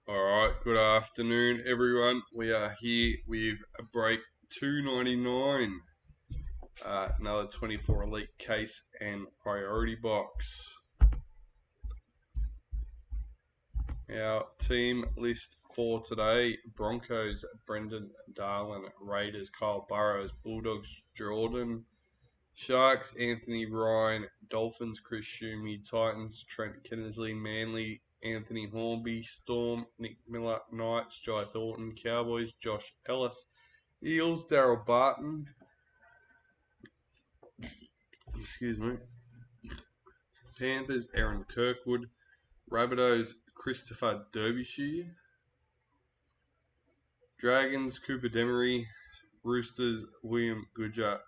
Alright, good afternoon everyone. We are here with a break 299. Another 24 Elite case and priority box. Our team list for today: Broncos, Brendan Darlin; Raiders, Kyle Burrows; Bulldogs, Jordan; Sharks, Anthony Ryan; Dolphins, Chris Schumi; Titans, Trent Kinnersley; Manly, Anthony Hornby; Storm, Nick Miller; Knights, Jai Thornton; Cowboys, Josh Ellis; Eels, Daryl Barton; Panthers, Aaron Kirkwood; Rabbitohs, Christopher Derbyshire; Dragons, Cooper Demery; Roosters, William Goodger;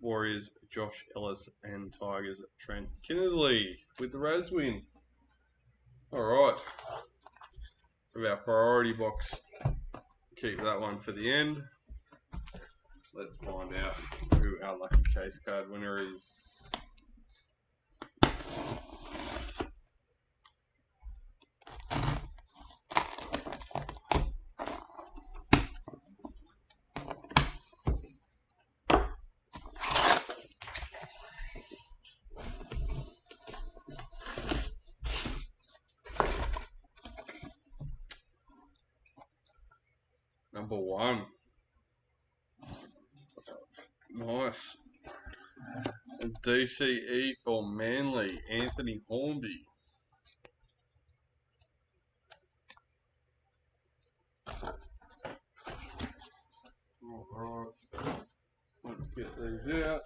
Warriors, Josh Ellis; and Tigers, Trent Kinnersley with the Raz win. Alright, of our priority box, keep that one for the end. Let's find out who our lucky case card winner is. Number 1. Nice. DCE for Manly, Anthony Hornby. Alright, let's get these out.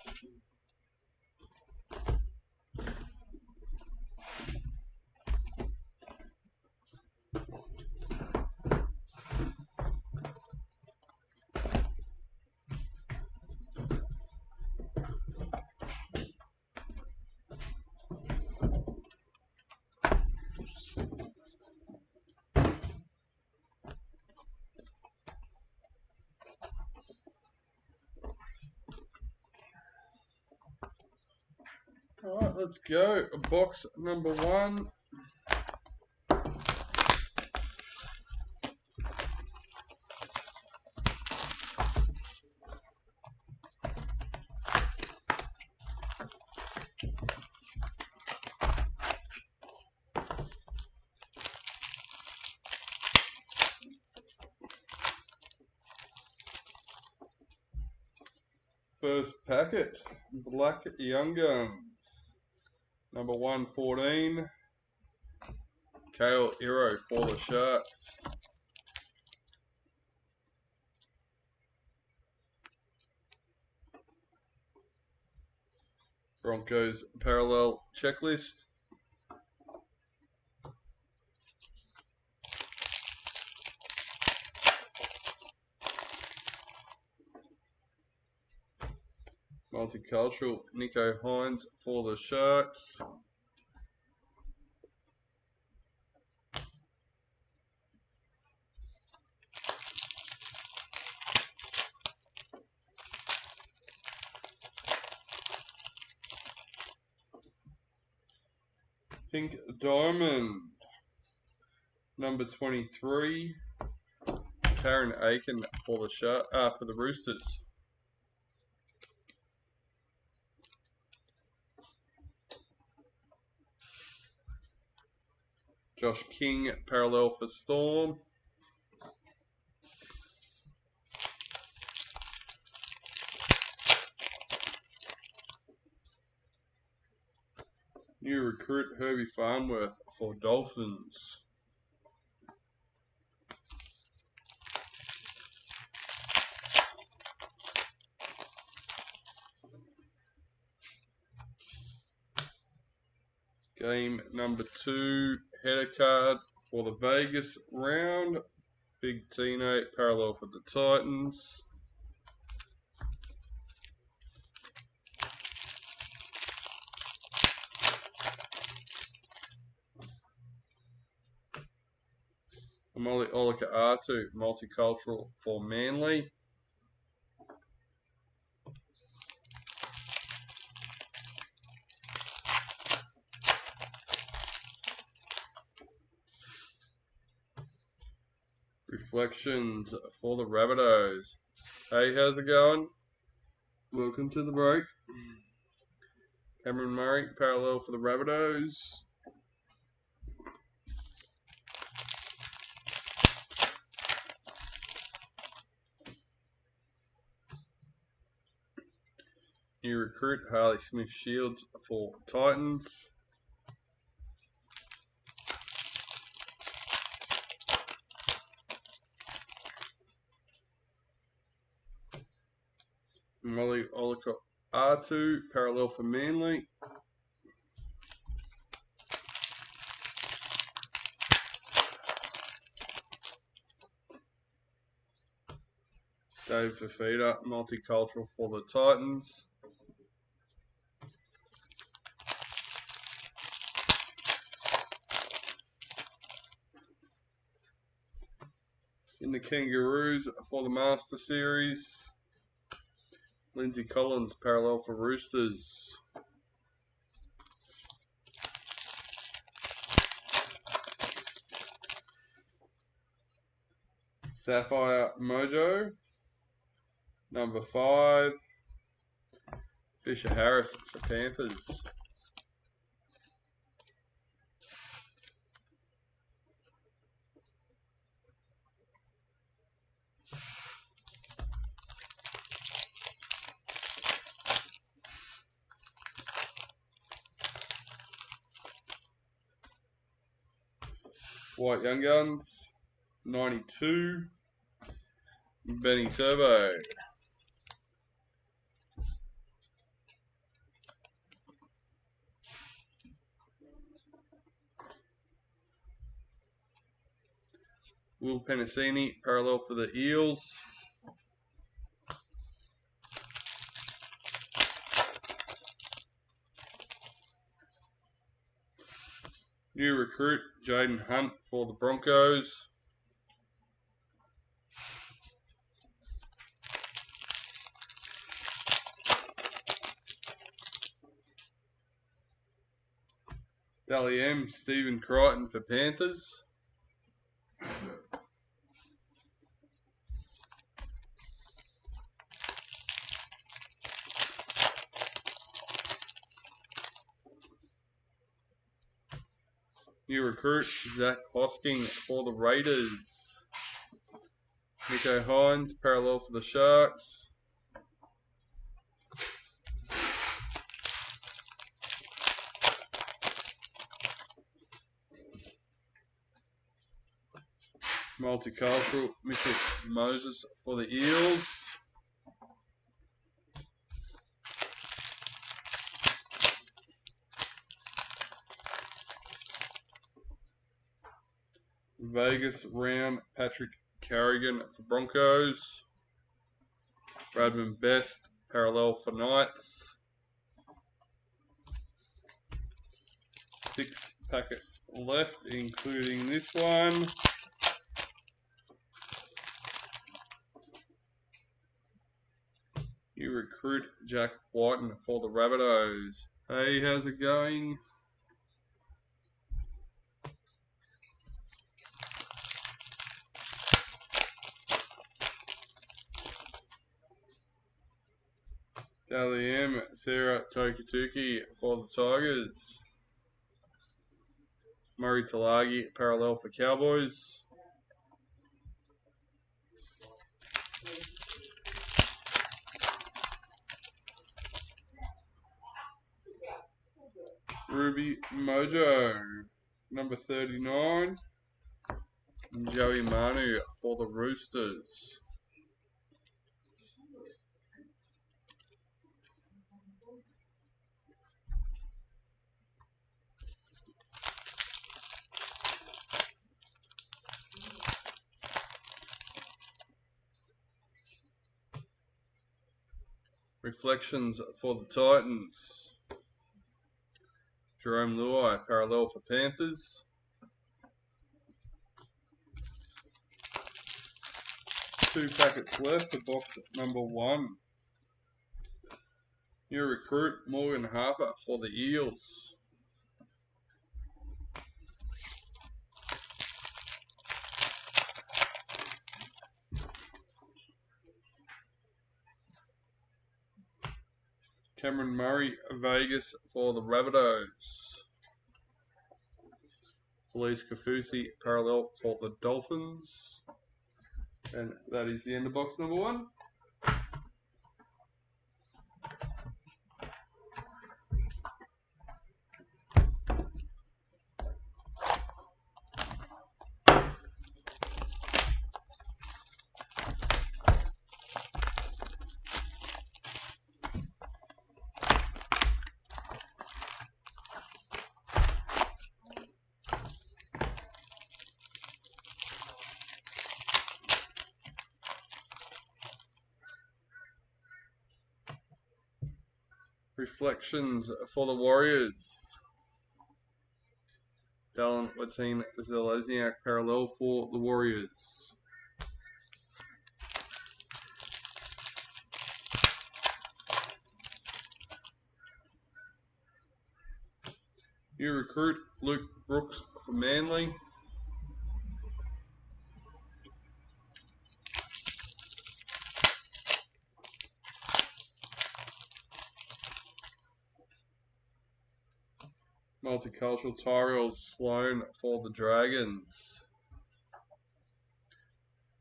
Alright, let's go. Box number 1. First packet, Black Young Guns. Number 114, Kale Iro for the Sharks. Broncos parallel checklist. Multicultural, Nico Hines for the Sharks. Pink Diamond, number 23, Karen Aiken for the Roosters. Josh King parallel for Storm. New recruit Herbie Farnworth for Dolphins. Game number 2, header card for the Vegas round. Big Tino parallel for the Titans. Molly Olika Artu, multicultural for Manly. Reflections for the Rabbitohs. Hey, how's it going? Welcome to the break. Cameron Murray, parallel for the Rabbitohs. New recruit, Harley Smith-Shields for Titans. Molly Olcott R2, parallel for Manly. Dave Fafita, multicultural for the Titans. In the Kangaroos for the Master Series, Lindsay Collins, parallel for Roosters. Sapphire Mojo, number 5. Fisher Harris for Panthers. White Young Guns, 92. Benny Turbo. Will Penasini, parallel for the Eels. New recruit, Jaden Hunt for the Broncos. Dally M, Stephen Crichton for Panthers. New recruit, Zach Hosking for the Raiders. Nico Hines, parallel for the Sharks. Multicultural, Mitchell Moses for the Eels. Vegas round, Patrick Carrigan for Broncos. Bradman Best, parallel for Knights. 6 packets left, including this one. New recruit, Jack Whiten for the Rabbitohs. Hey, how's it going? Dally M, Sarah Tokituki for the Tigers. Murray Talagi, parallel for Cowboys. Ruby Mojo, number 39. Joey Manu for the Roosters. Reflections for the Titans. Jerome Luai, parallel for Panthers. Two packets left for box number 1. New recruit, Morgan Harper for the Eels. Cameron Murray, Vegas for the Rabbitohs. Felice Kafusi, parallel for the Dolphins. And that is the end of box number 1. Reflections for the Warriors. Dallin Latin Zelezniak, parallel for the Warriors. New recruit Luke Brooks for Manly. Multicultural Tyrell Sloan for the Dragons.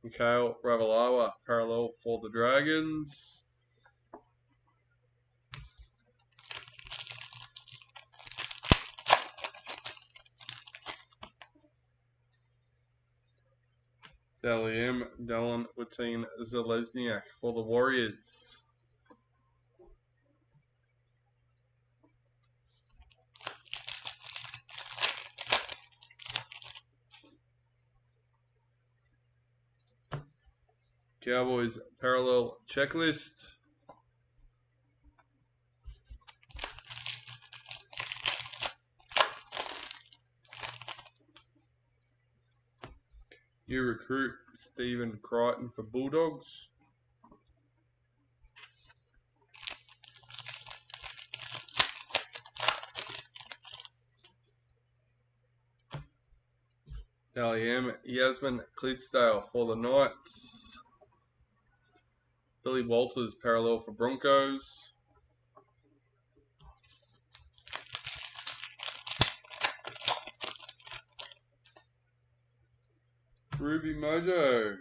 Mikhail Ravalawa, parallel for the Dragons. Dallin Latin Zelezniak for the Warriors. Cowboys parallel checklist. New recruit Stephen Crichton for Bulldogs. Daliam Yasmin Clydesdale for the Knights. Billy Walters parallel for Broncos. Ruby Mojo,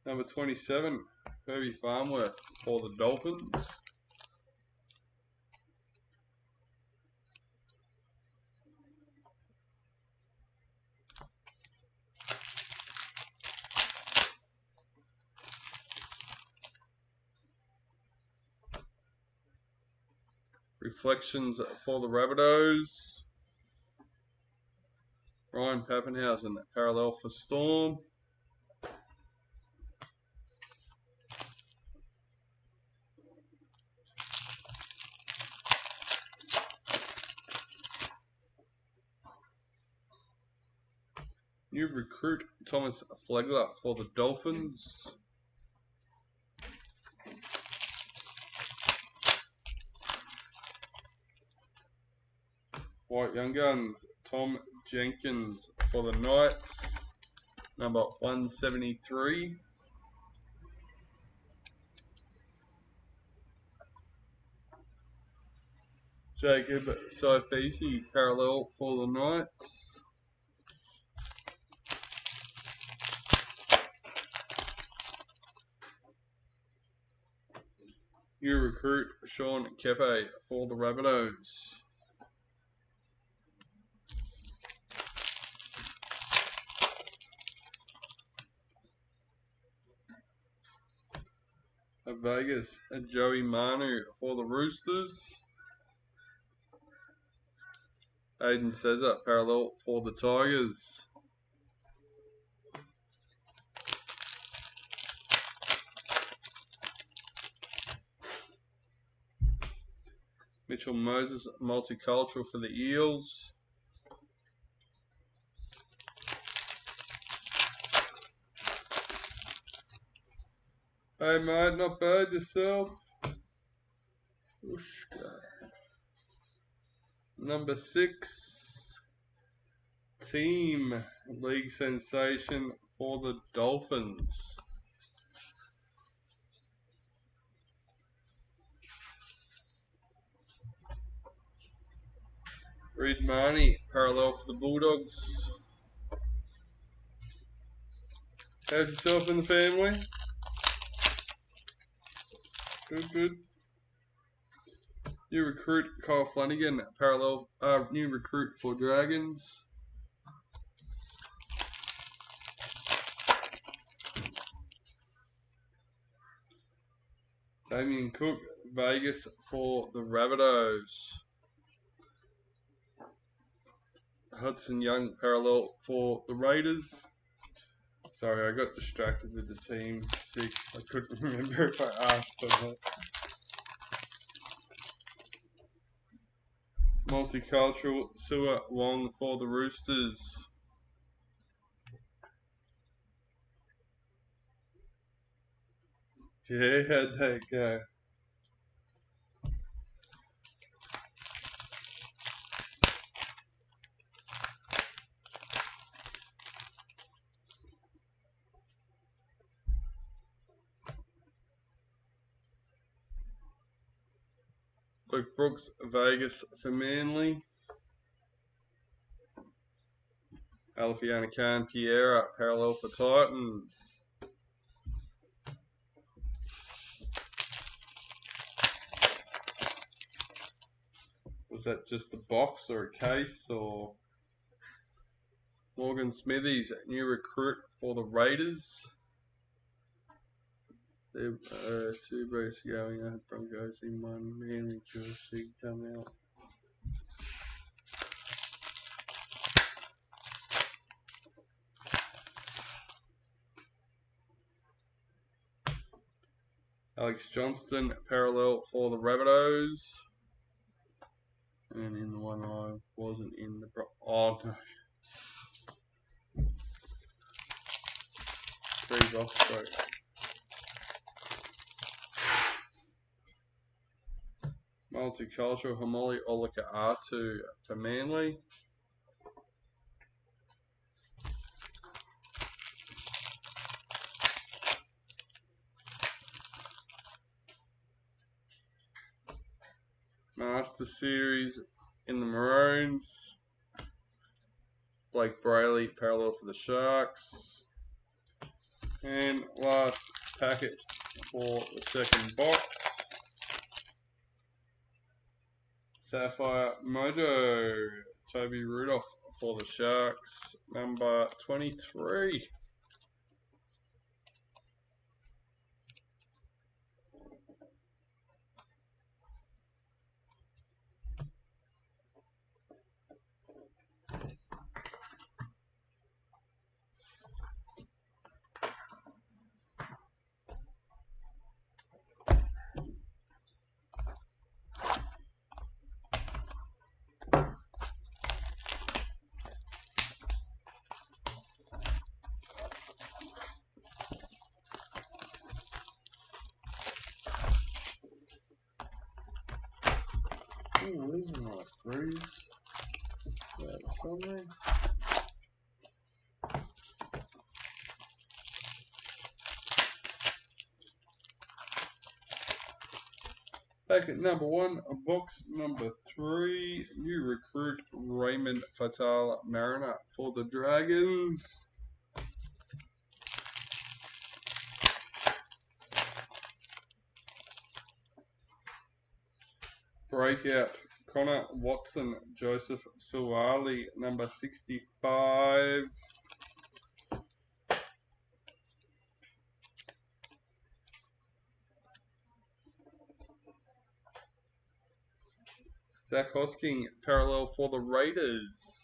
number 27, Herbie Farmworth for the Dolphins. Reflections for the Rabbitohs. Ryan Pappenhausen, parallel for Storm. New recruit Thomas Flegler for the Dolphins. White Young Guns Tom Jenkins for the Knights, number 173. Jacob Saifisi, parallel for the Knights. New recruit Sean Kepe for the Rabbitohs. Vegas Joey Manu for the Roosters. Aiden Cesar, parallel for the Tigers. Mitchell Moses, multicultural for the Eels. Hey mate, not bad yourself. Ushka. Number 6, team league sensation for the Dolphins. Reed Marnie, parallel for the Bulldogs. How's yourself and the family? Good, good. New recruit Kyle Flanagan, parallel, new recruit for Dragons. Damien Cook, Vegas for the Rabbitohs. Hudson Young, parallel for the Raiders. Sorry, I got distracted with the team sick. I couldn't remember if I asked or not. Multicultural, Sua Wong for the Roosters. Yeah, how'd that go? Luke Brooks, Vegas for Manly. Alfiana Khan, Pierre, parallel for Titans. Was that just a box or a case, or Morgan Smithies, new recruit for the Raiders? There are two breaks going. I had Broncos in one. Manly jersey come out. Alex Johnston, parallel for the Rabbitohs. And in the one I wasn't in the... Oh, no. 3 box break. Multicultural, Hamoli Olika R2 for Manly. Master Series in the Maroons. Blake Brayley, parallel for the Sharks. And last packet for the second box. Sapphire Mojo, Toby Rudolph for the Sharks, number 23. Oh, these are nice threes. Something. Packet number 1, box number 3, new recruit Raymond Fatal Mariner for the Dragons. Breakout Connor Watson, Joseph Suwali, number 65. Zach Hosking, parallel for the Raiders.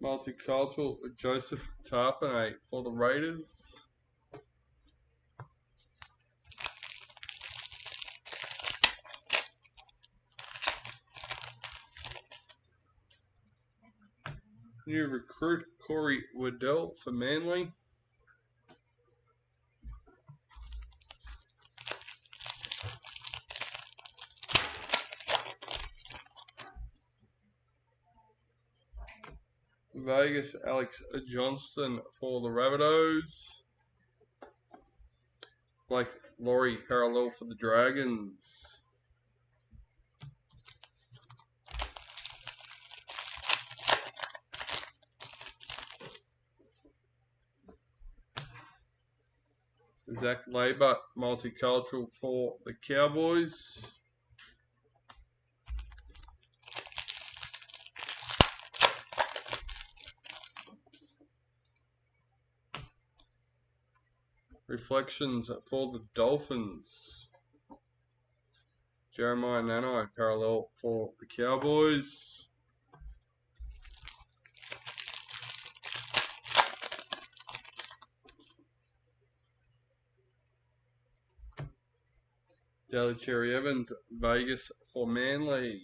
Multicultural Joseph Tarpanay for the Raiders. New recruit Corey Waddell for Manly. Vegas, Alex Johnston for the Rabbitohs. Blake Laurie parallel for the Dragons. Zach Labour multicultural for the Cowboys. Reflections for the Dolphins. Jeremiah Nanai parallel for the Cowboys. Daly Cherry Evans, Vegas for Manly.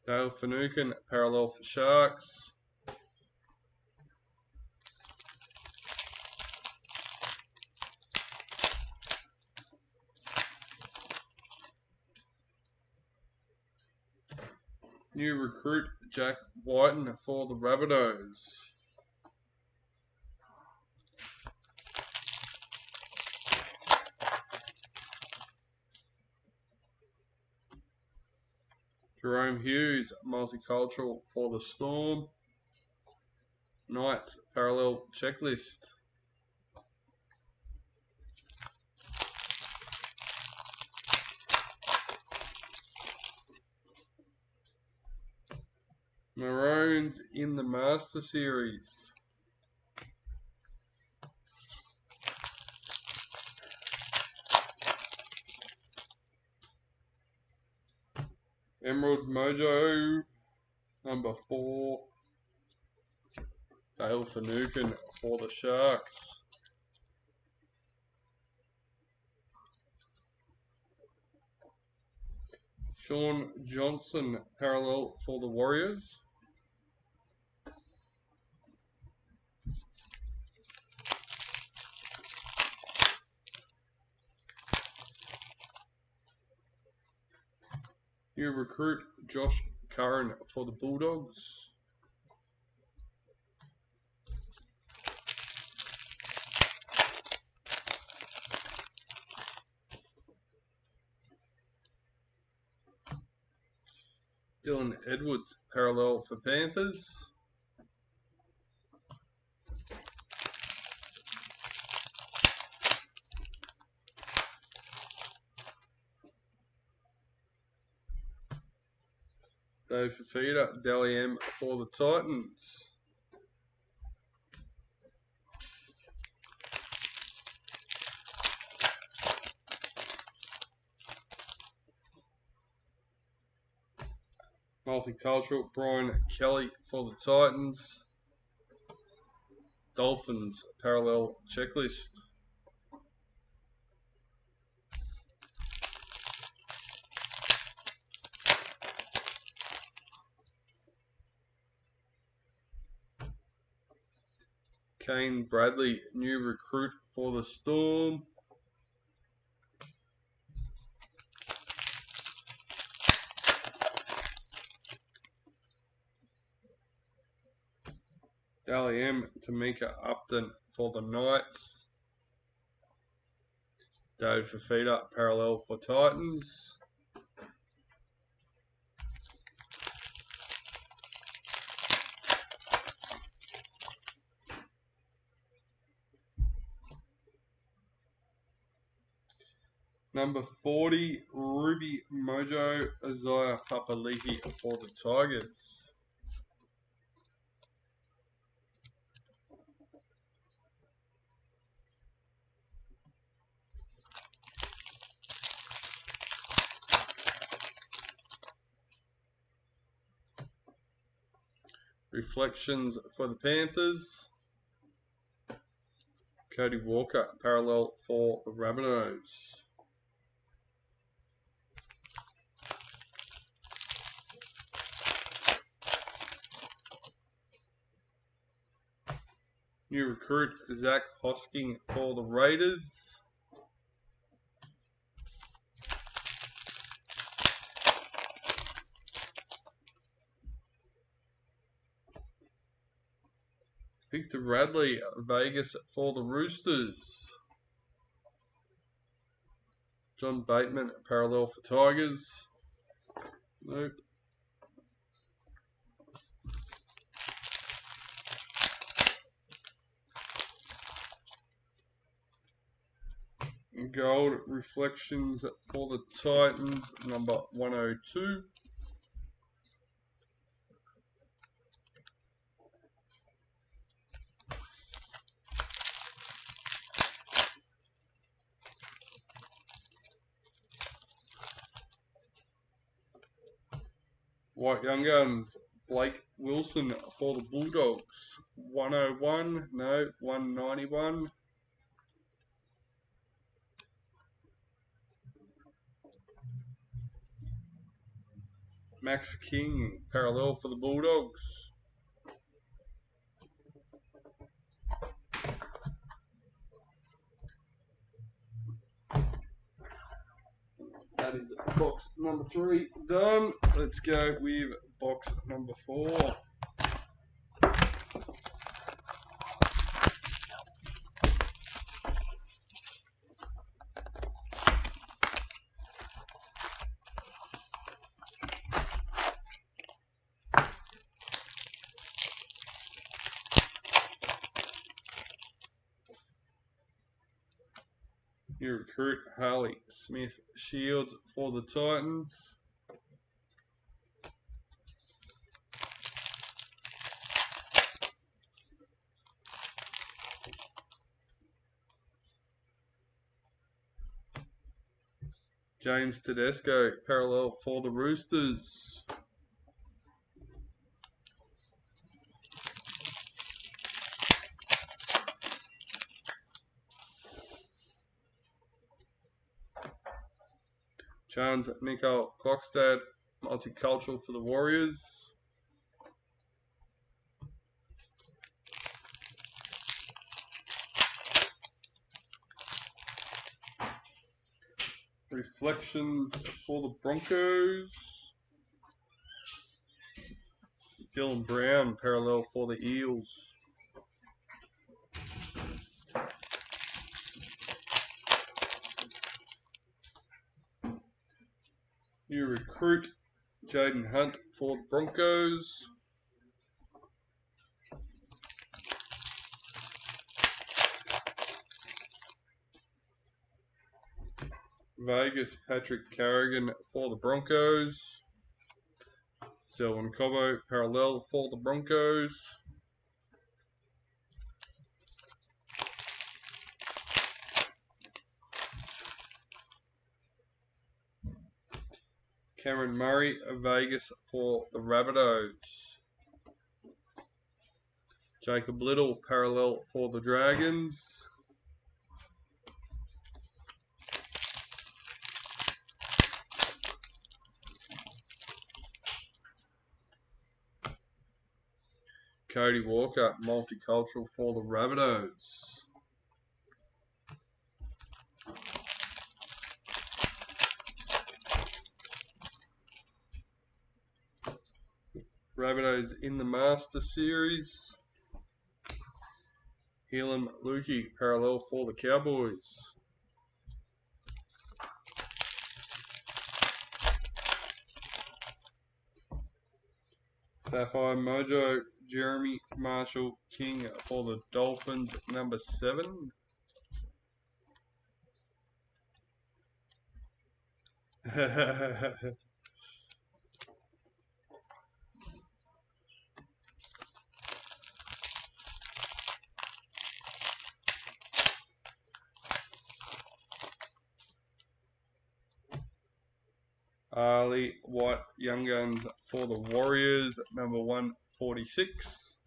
Dale Finucane parallel for Sharks. New recruit Jack Whiten for the Rabbitohs. Jerome Hughes multicultural for the Storm. Knights parallel checklist. Maroons in the Master Series. Emerald Mojo, number 4. Dale Finucane for the Sharks. Sean Johnson parallel for the Warriors. New recruit Josh Curran for the Bulldogs. Dylan Edwards parallel for Panthers. Dave Fafita, Dally M for the Titans. Multicultural Brian Kelly for the Titans. Dolphins parallel checklist. Kane Bradley, new recruit for the Storm. Dally M, Tamika Upton for the Knights. Dave Fafita, parallel for Titans. Number 40, Ruby Mojo, Isaiah Papali'i for the Tigers. Reflections for the Panthers. Cody Walker, parallel for the Rabbitohs. New recruit Zach Hosking for the Raiders. Victor Radley, Vegas for the Roosters. John Bateman, parallel for Tigers. Nope. Gold reflections for the Titans, number 102. White Young Guns, Blake Wilson for the Bulldogs, 101, no, 191. Max King, parallel for the Bulldogs. That is box number 3 done. Let's go with box number 4. New recruit Harley Smith Shields for the Titans. James Tedesco, parallel for the Roosters. Chance Nicole Klokstad, multicultural for the Warriors. Reflections for the Broncos. Dylan Brown, parallel for the Eels. New recruit Jaden Hunt for the Broncos. Vegas Patrick Carrigan for the Broncos. Selwyn Cobbo, parallel for the Broncos. Cameron Murray, Vegas for the Rabbitohs. Jacob Little, parallel for the Dragons. Cody Walker, multicultural for the Rabbitohs. Rabbitohs in the Master Series. Helam Lukey, parallel for the Cowboys. Sapphire Mojo, Jeremy Marshall King for the Dolphins, number 7. Ali White Young Guns for the Warriors, number 146.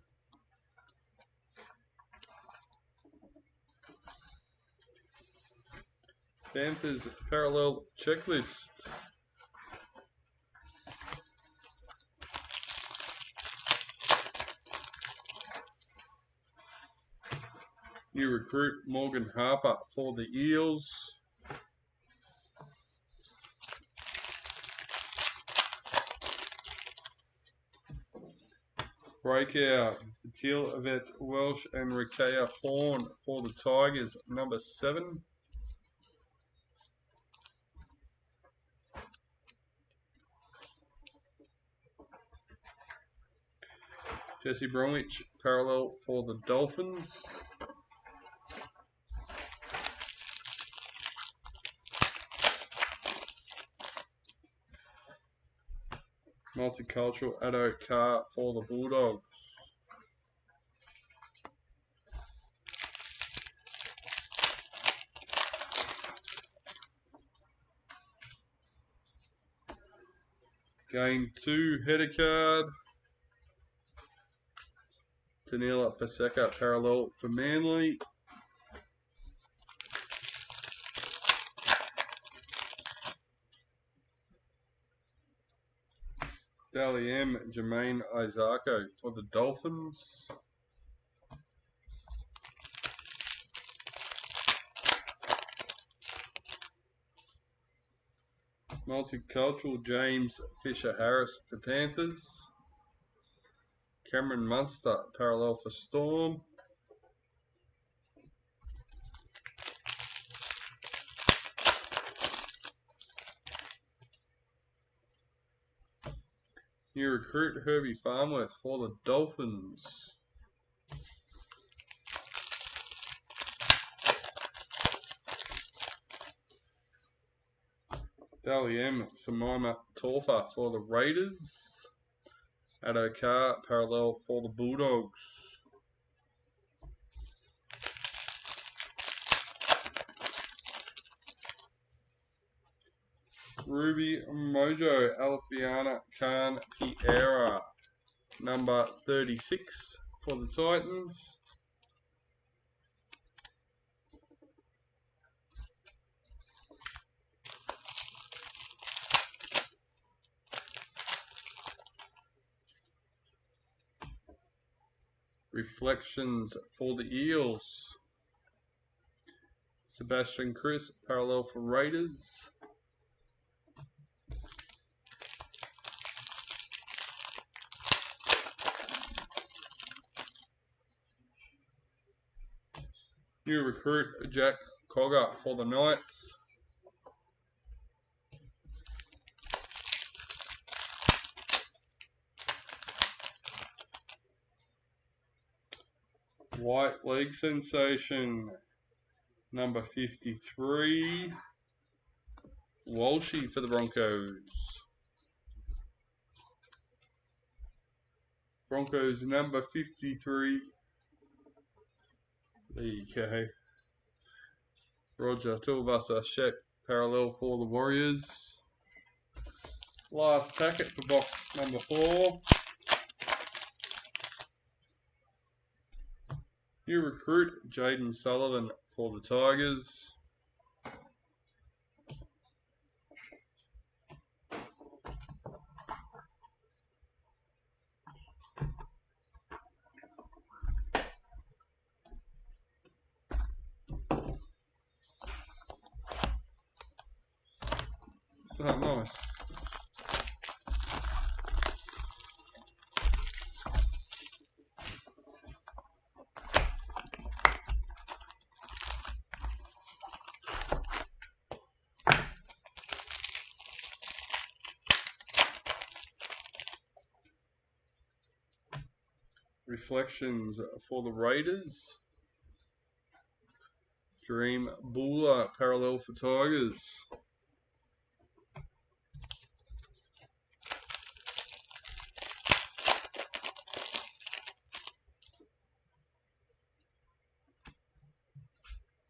Panthers parallel checklist. New recruit Morgan Harper for the Eels. Breakout, Teal Vet Welsh and Rakea Horn for the Tigers, number 7. Jesse Bromwich, parallel for the Dolphins. Multicultural Addo Carr for the Bulldogs. Game 2 header card. Danila Paseka parallel for Manly. Dally M, Jermaine Isako for the Dolphins. Multicultural James Fisher-Harris for Panthers. Cameron Munster parallel for Storm. New recruit Herbie Farmworth for the Dolphins. Dally M, Simona Torfa for the Raiders. Addo Carr parallel for the Bulldogs. Ruby Mojo Alfiana Khan Piera, number 36 for the Titans. Reflections for the Eels. Sebastian Chris parallel for Raiders. New recruit Jack Cogger for the Knights. White Leg Sensation, number 53, Walshy for the Broncos. Broncos number 53. There you go. Roger Tuivasa Shep parallel for the Warriors. Last packet for box number 4. New recruit Jaden Sullivan for the Tigers. Oh, nice. Reflections for the Raiders. Dream Buller parallel for Tigers.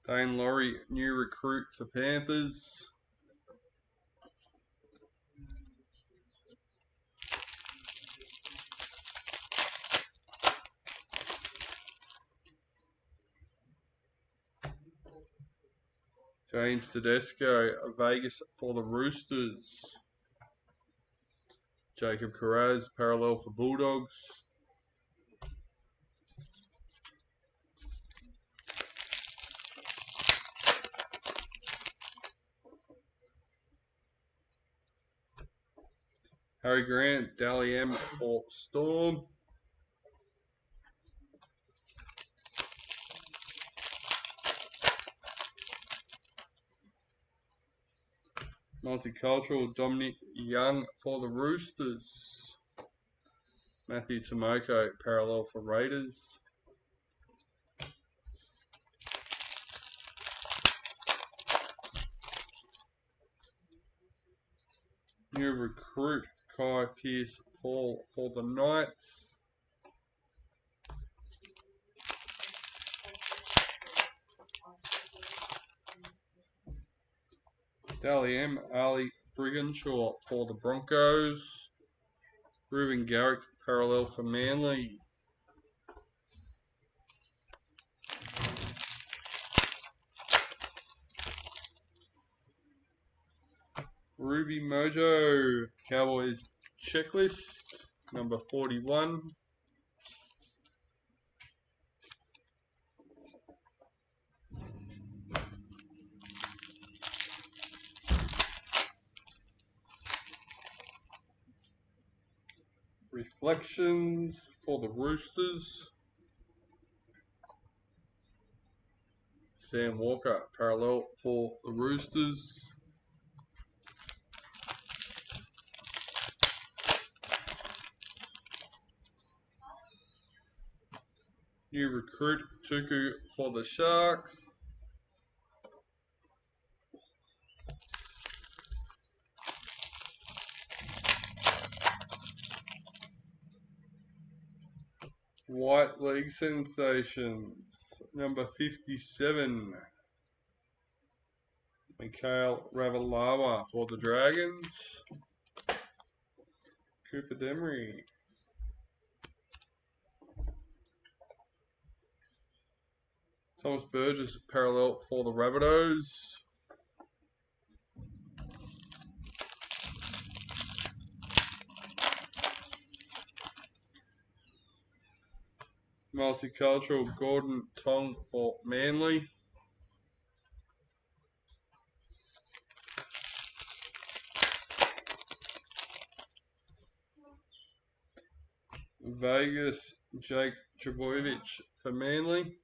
Dane Laurie, new recruit for Panthers. James Tedesco, Vegas for the Roosters. Jacob Carraz, parallel for Bulldogs. Harry Grant, Dally M for Storm. Multicultural, Dominic Young for the Roosters. Matthew Tomoko, parallel for Raiders. New recruit, Kai Pearce-Paul for the Knights. Dally M, Ali Briganshaw for the Broncos. Ruben Garrick, parallel for Manly. Ruby Mojo, Cowboys Checklist, number 41. Reflections for the Roosters. Sam Walker, parallel for the Roosters. New recruit, Tuku for the Sharks. White League Sensations, number 57. Mikhail Ravalawa for the Dragons. Cooper Demery. Thomas Burgess, parallel for the Rabbitohs. Multicultural, Gordon Tong for Manly. Vegas, Jake Trbojevic for Manly.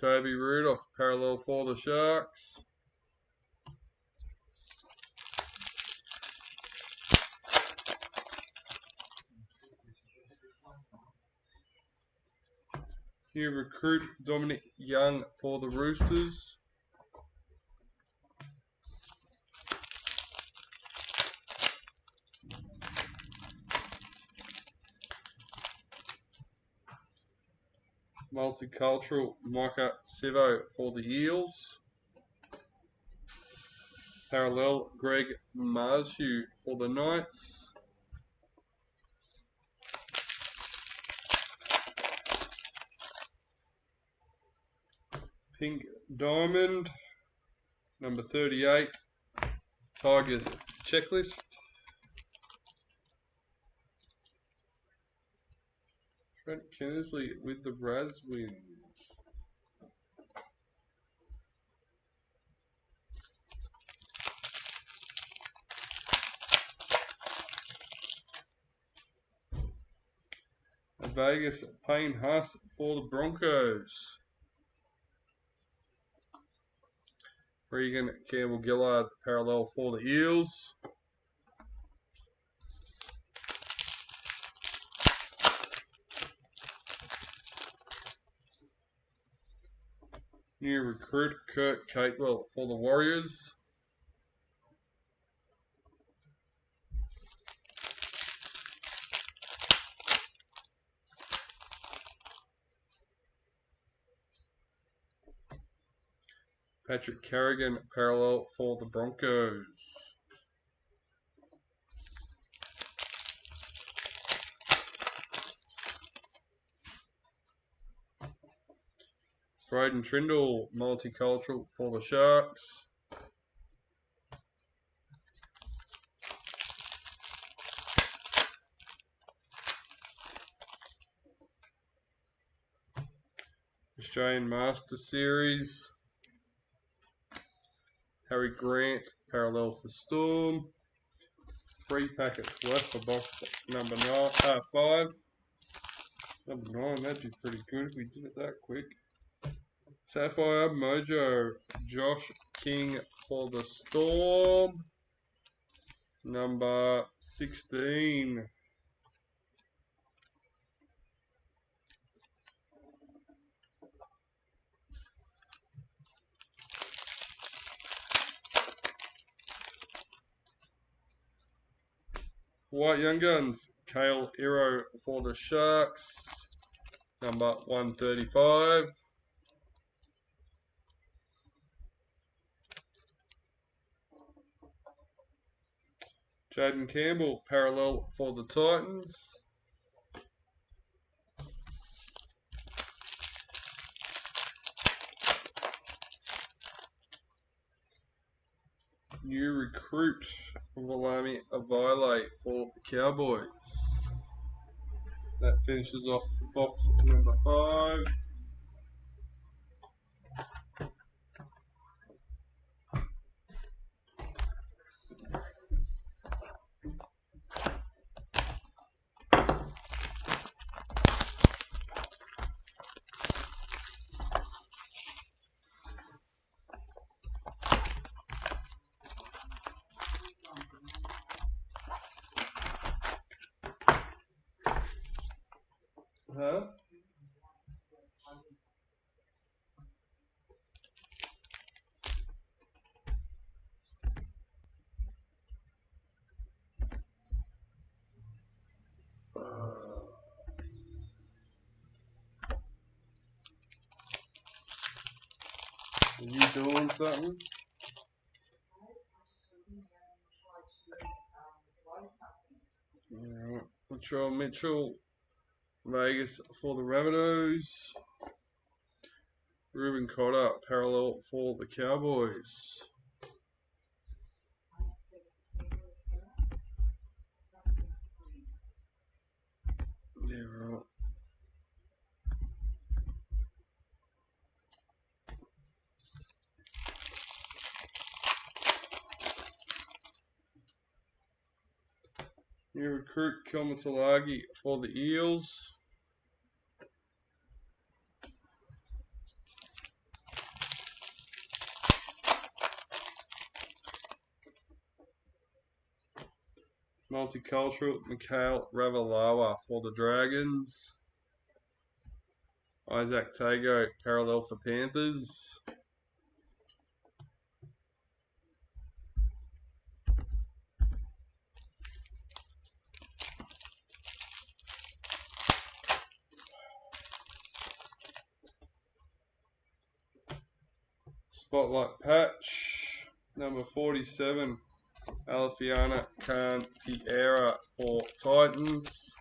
Toby Rudolph, parallel for the Sharks. New recruit, Dominic Young for the Roosters. Multicultural, Micah Sevo for the Eels. Parallel, Greg Marzhew for the Knights. Pink Diamond, number 38, Tigers Checklist. Trent Kennersley with the Raz win. Vegas, Payne Haas for the Broncos. Regan Campbell-Gillard, parallel for the Eels. New recruit, Kurt Capewell for the Warriors. Patrick Carrigan, parallel for the Broncos. Braden Trindle, multicultural for the Sharks. Australian Master Series. Harry Grant, parallel for Storm. 3 packets left for box number 5. Number 9, that'd be pretty good if we did it that quick. Sapphire Mojo, Josh King for the Storm. Number 16. White Young Guns, Kale Iro for the Sharks. Number 135. Jaden Campbell, parallel for the Titans. New recruit, Valami Avile for the Cowboys. That finishes off box number 5. Huh? Are you doing something? Alright. Latrell Mitchell, Vegas for the Rabbitohs. Ruben Cotter, parallel for the Cowboys. Yeah, right. New recruit, Kelmatalagi for the Eels. Multicultural, Mikhail Ravalawa for the Dragons. Isaac Tago, parallel for Panthers. Spotlight patch, number 47, Alifiana Khan Piera for Titans.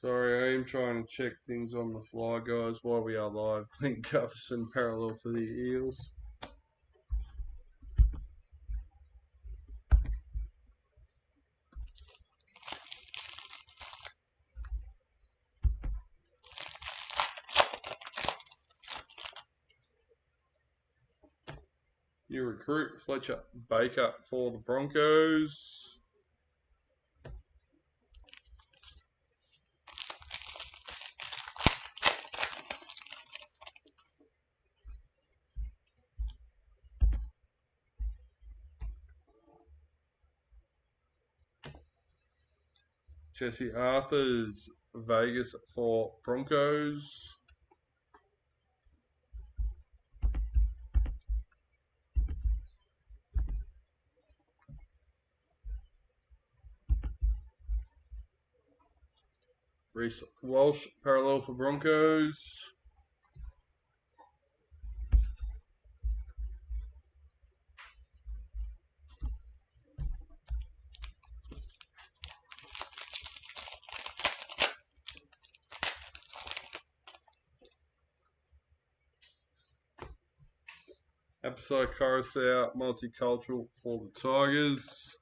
Sorry, I am trying to check things on the fly, guys, while we are live. Clint Gutherson, parallel for the Eels. New recruit, Fletcher Baker for the Broncos. Jesse Arthurs, Vegas for Broncos. Reece Walsh, parallel for Broncos. Apsai Carousel, multicultural for the Tigers.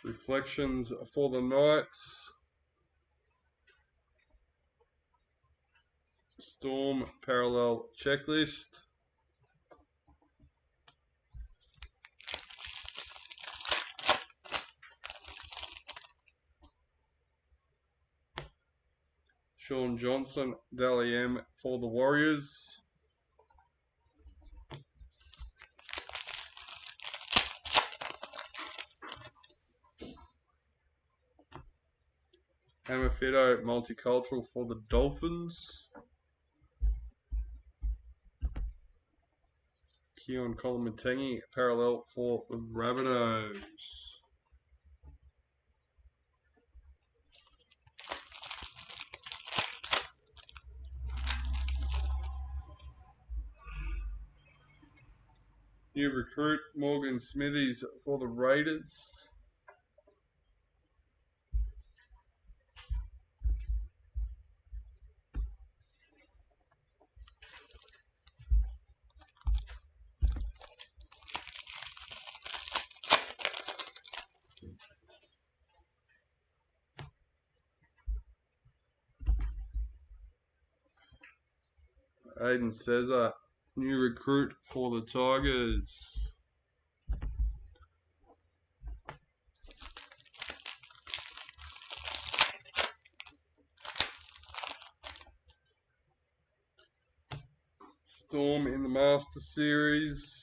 Reflections for the Knights. Storm parallel checklist. Sean Johnson, Dally M for the Warriors. Amafito, Multicultural for the Dolphins. Keon Kolomatangi, parallel for the Rabbitohs. New recruit, Morgan Smithies for the Raiders. Aiden Cesar, new recruit for the Tigers. Storm in the Master Series.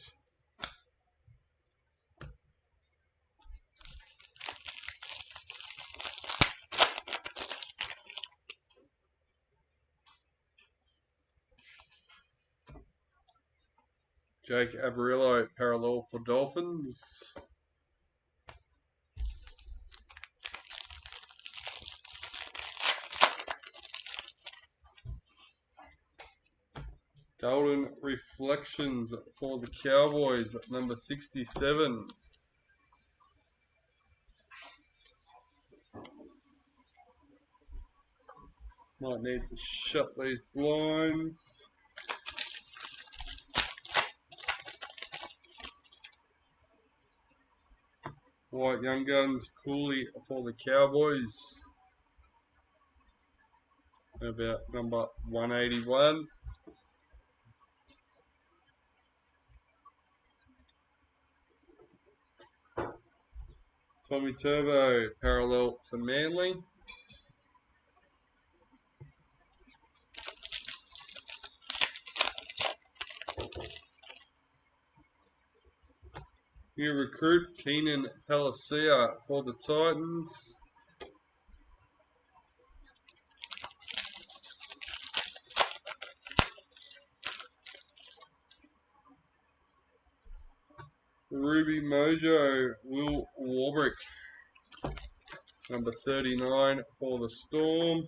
Jake Averillo, parallel for Dolphins. Golden Reflections for the Cowboys, number 67. Might need to shut these blinds. White Young Guns, Cooley for the Cowboys. About number 181. Tommy Turbo, parallel for Manly. New recruit, Keenan Palacia for the Titans. Ruby Mojo, Will Warbrick, number 39 for the Storm.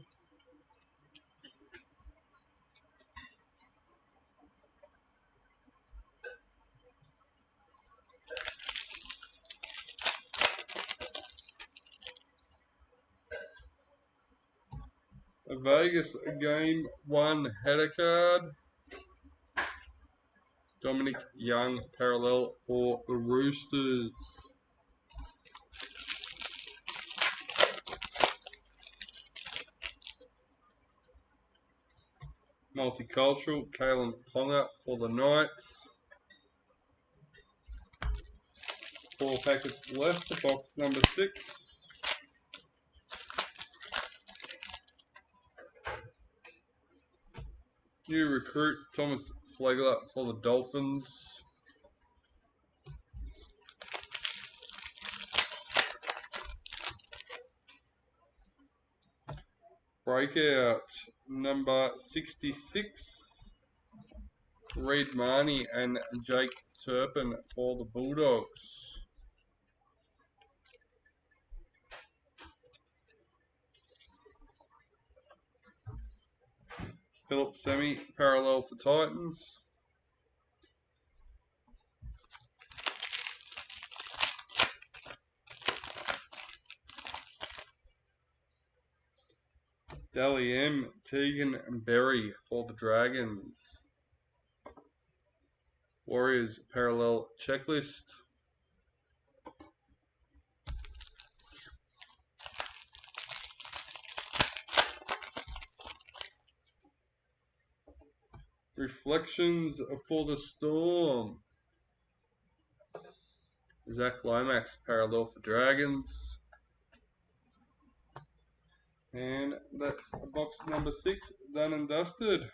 A Vegas Game 1 header card. Dominic Young, parallel for the Roosters. Multicultural, Kalen Ponga for the Knights. 4 packets left, box number 6. New recruit, Thomas Flegler for the Dolphins. Breakout, number 66. Reed Marnie and Jake Turpin for the Bulldogs. Philip Semi, parallel for Titans. Dally M, Tegan and Berry for the Dragons. Warriors parallel checklist. Reflections for the Storm. Zach Lomax, parallel for Dragons. And that's box number 6 done and dusted.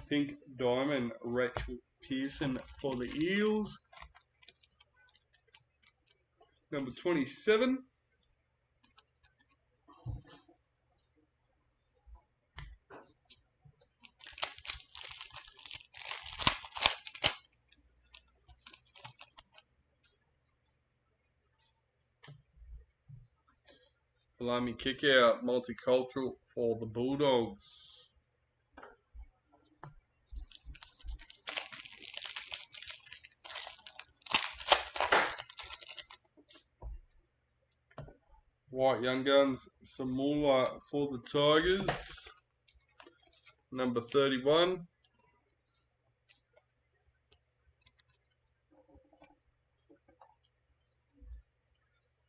Pink Diamond, Rachel Pearson for the Eels. Number 27. Salami Kickout, Multicultural for the Bulldogs. White Young Guns, Samula for the Tigers. Number 31.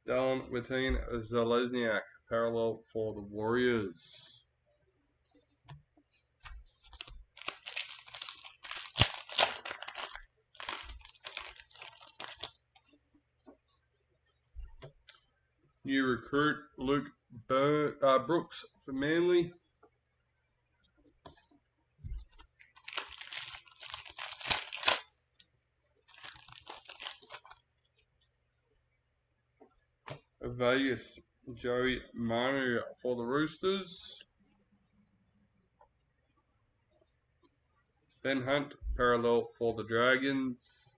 Dylan Martin Zalesniak, parallel for the Warriors. New recruit, Luke Brooks for Manly. Vegas, Joey Manu for the Roosters. Ben Hunt, parallel for the Dragons.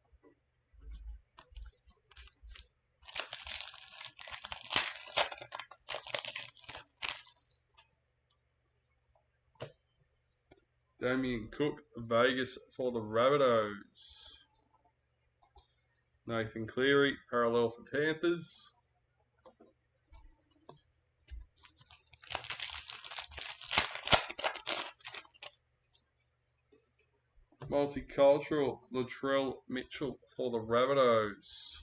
Damien Cook, Vegas for the Rabbitohs. Nathan Cleary, parallel for Panthers. Multicultural, Latrell Mitchell for the Rabbitohs.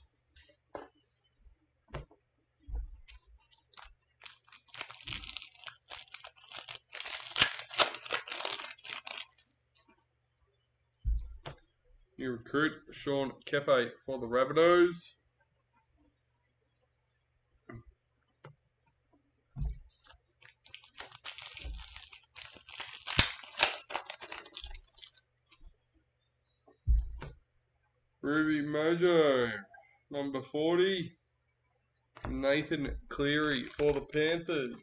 New recruit, Sean Kepe for the Rabbitohs. Ruby Mojo, number 40. Nathan Cleary for the Panthers.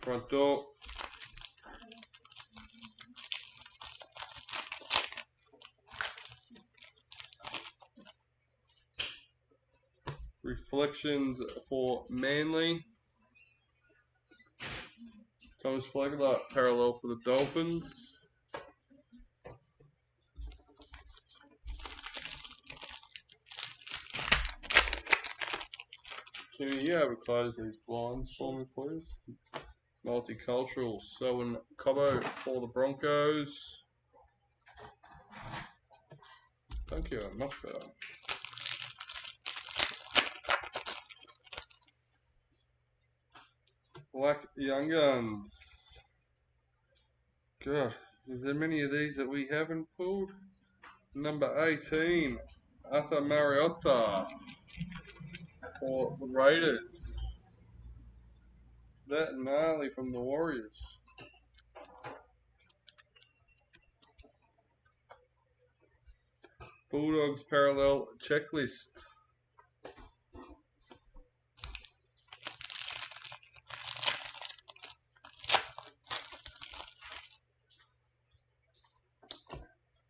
Front door. Reflections for Manly. Thomas Flagler, parallel for the Dolphins. Can you ever close these blinds for me, please? Multicultural, Selwyn Cobbo for the Broncos. Thank you, much better. Black Young Guns. God, is there many of these that we haven't pulled? Number 18, Ata Mariota for the Raiders. That gnarly from the Warriors. Bulldogs parallel checklist.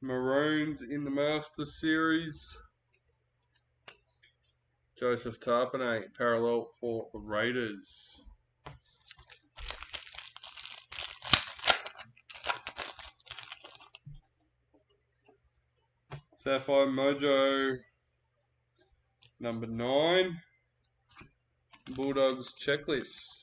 Maroons in the Master Series. Joseph Tarpanay, parallel for the Raiders. Sapphire Mojo number 9. Bulldogs Checklist.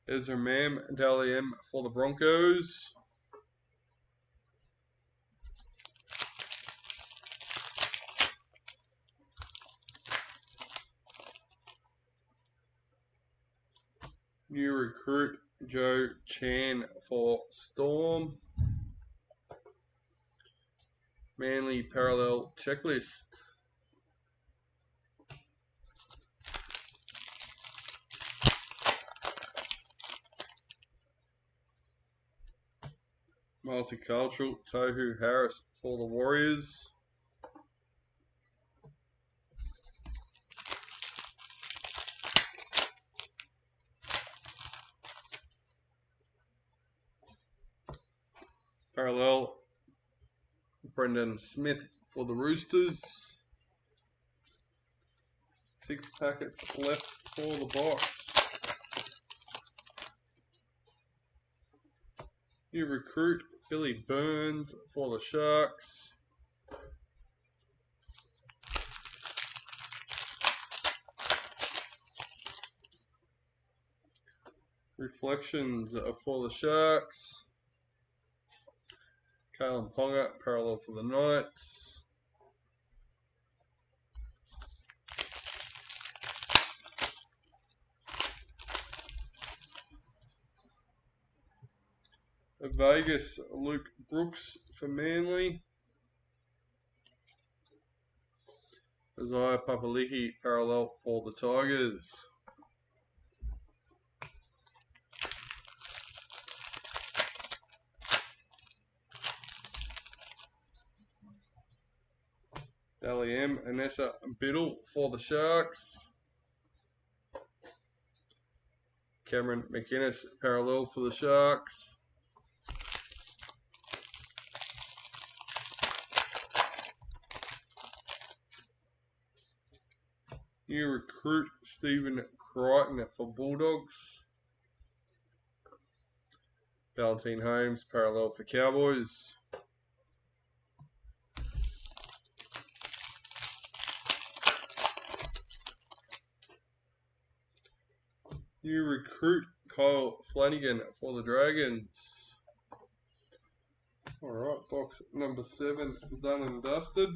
Ezra Mam, Dally M for the Broncos. New recruit Joe Chan for Storm. Manly Parallel Checklist. Multicultural Tohu Harris for the Warriors. Parallel Brendan Smith for the Roosters. 6 packets left for the box. New recruit Billy Burns for the Sharks. Reflections for the Sharks. Kalen Ponga, parallel for the Knights. Vegas, Luke Brooks for Manly. Isaiah Papali'i, parallel for the Tigers. Dally M, Anessa Biddle for the Sharks. Cameron McInnes, parallel for the Sharks. New recruit Stephen Crichton for Bulldogs. Valentine Holmes, parallel for Cowboys. New recruit Kyle Flanagan for the Dragons. Alright, box number 7 done and dusted.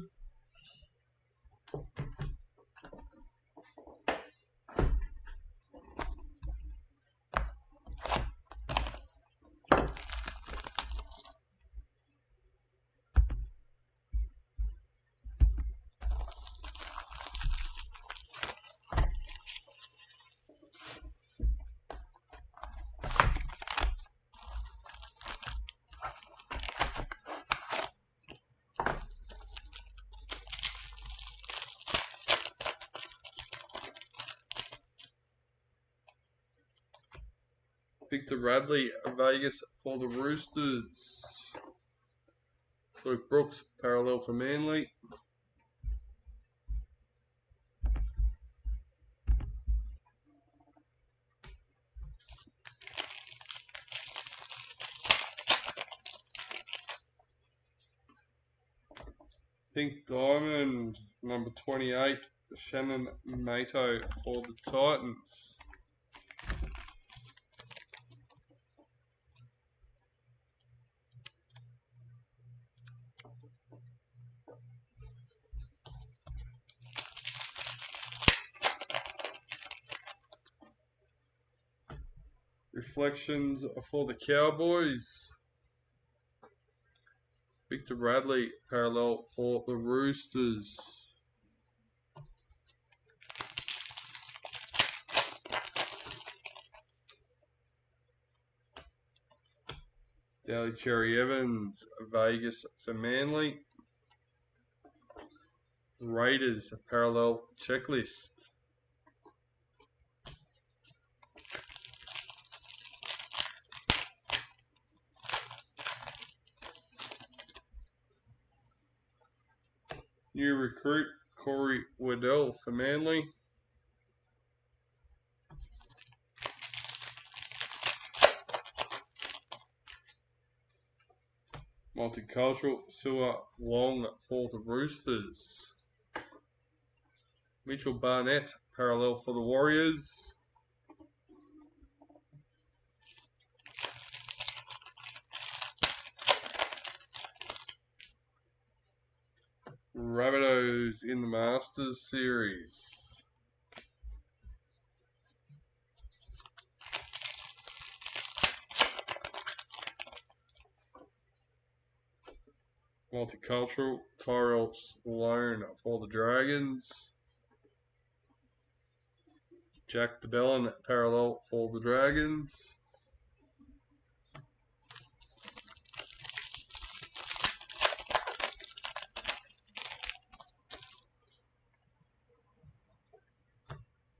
Victor Radley, Vegas for the Roosters. Luke Brooks, parallel for Manly. Pink Diamond, number 28, Shannon Mato for the Titans. Reflections for the Cowboys. Victor Radley, parallel for the Roosters. Daly Cherry Evans, Vegas for Manly. Raiders, parallel checklist. New recruit Corey Waddell for Manly. Multicultural Sewer Long for the Roosters. Mitchell Barnett parallel for the Warriors. Rabbitohs in the Masters series. Multicultural Tyrell Sloan for the Dragons. Jack DeBellin parallel for the Dragons.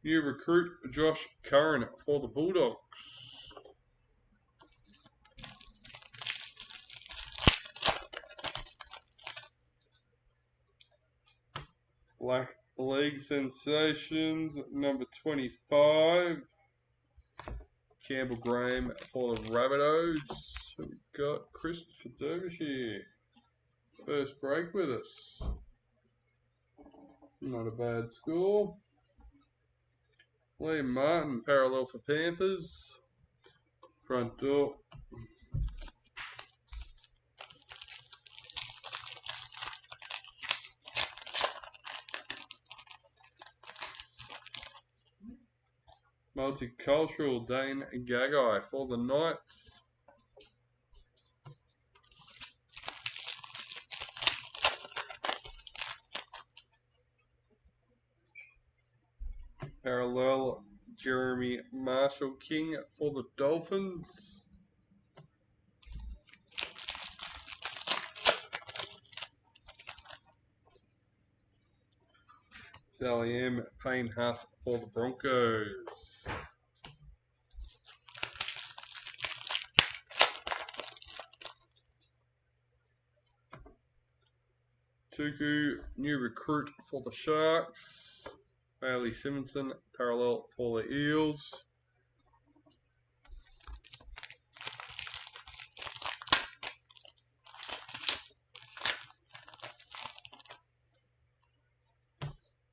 New recruit Josh Curran for the Bulldogs. Black League Sensations, number 25. Campbell Graham for the Rabbitohs. So we've got Christopher Derbyshire. First break with us. Not a bad score. Liam Martin, parallel for Panthers. Front door. Multicultural Dane Gagai for the Knights. Parallel Jeremy Marshall King for the Dolphins. Dally M Payne Haas for the Broncos. Tuku, new recruit for the Sharks. Bailey Simonson, parallel for the Eels.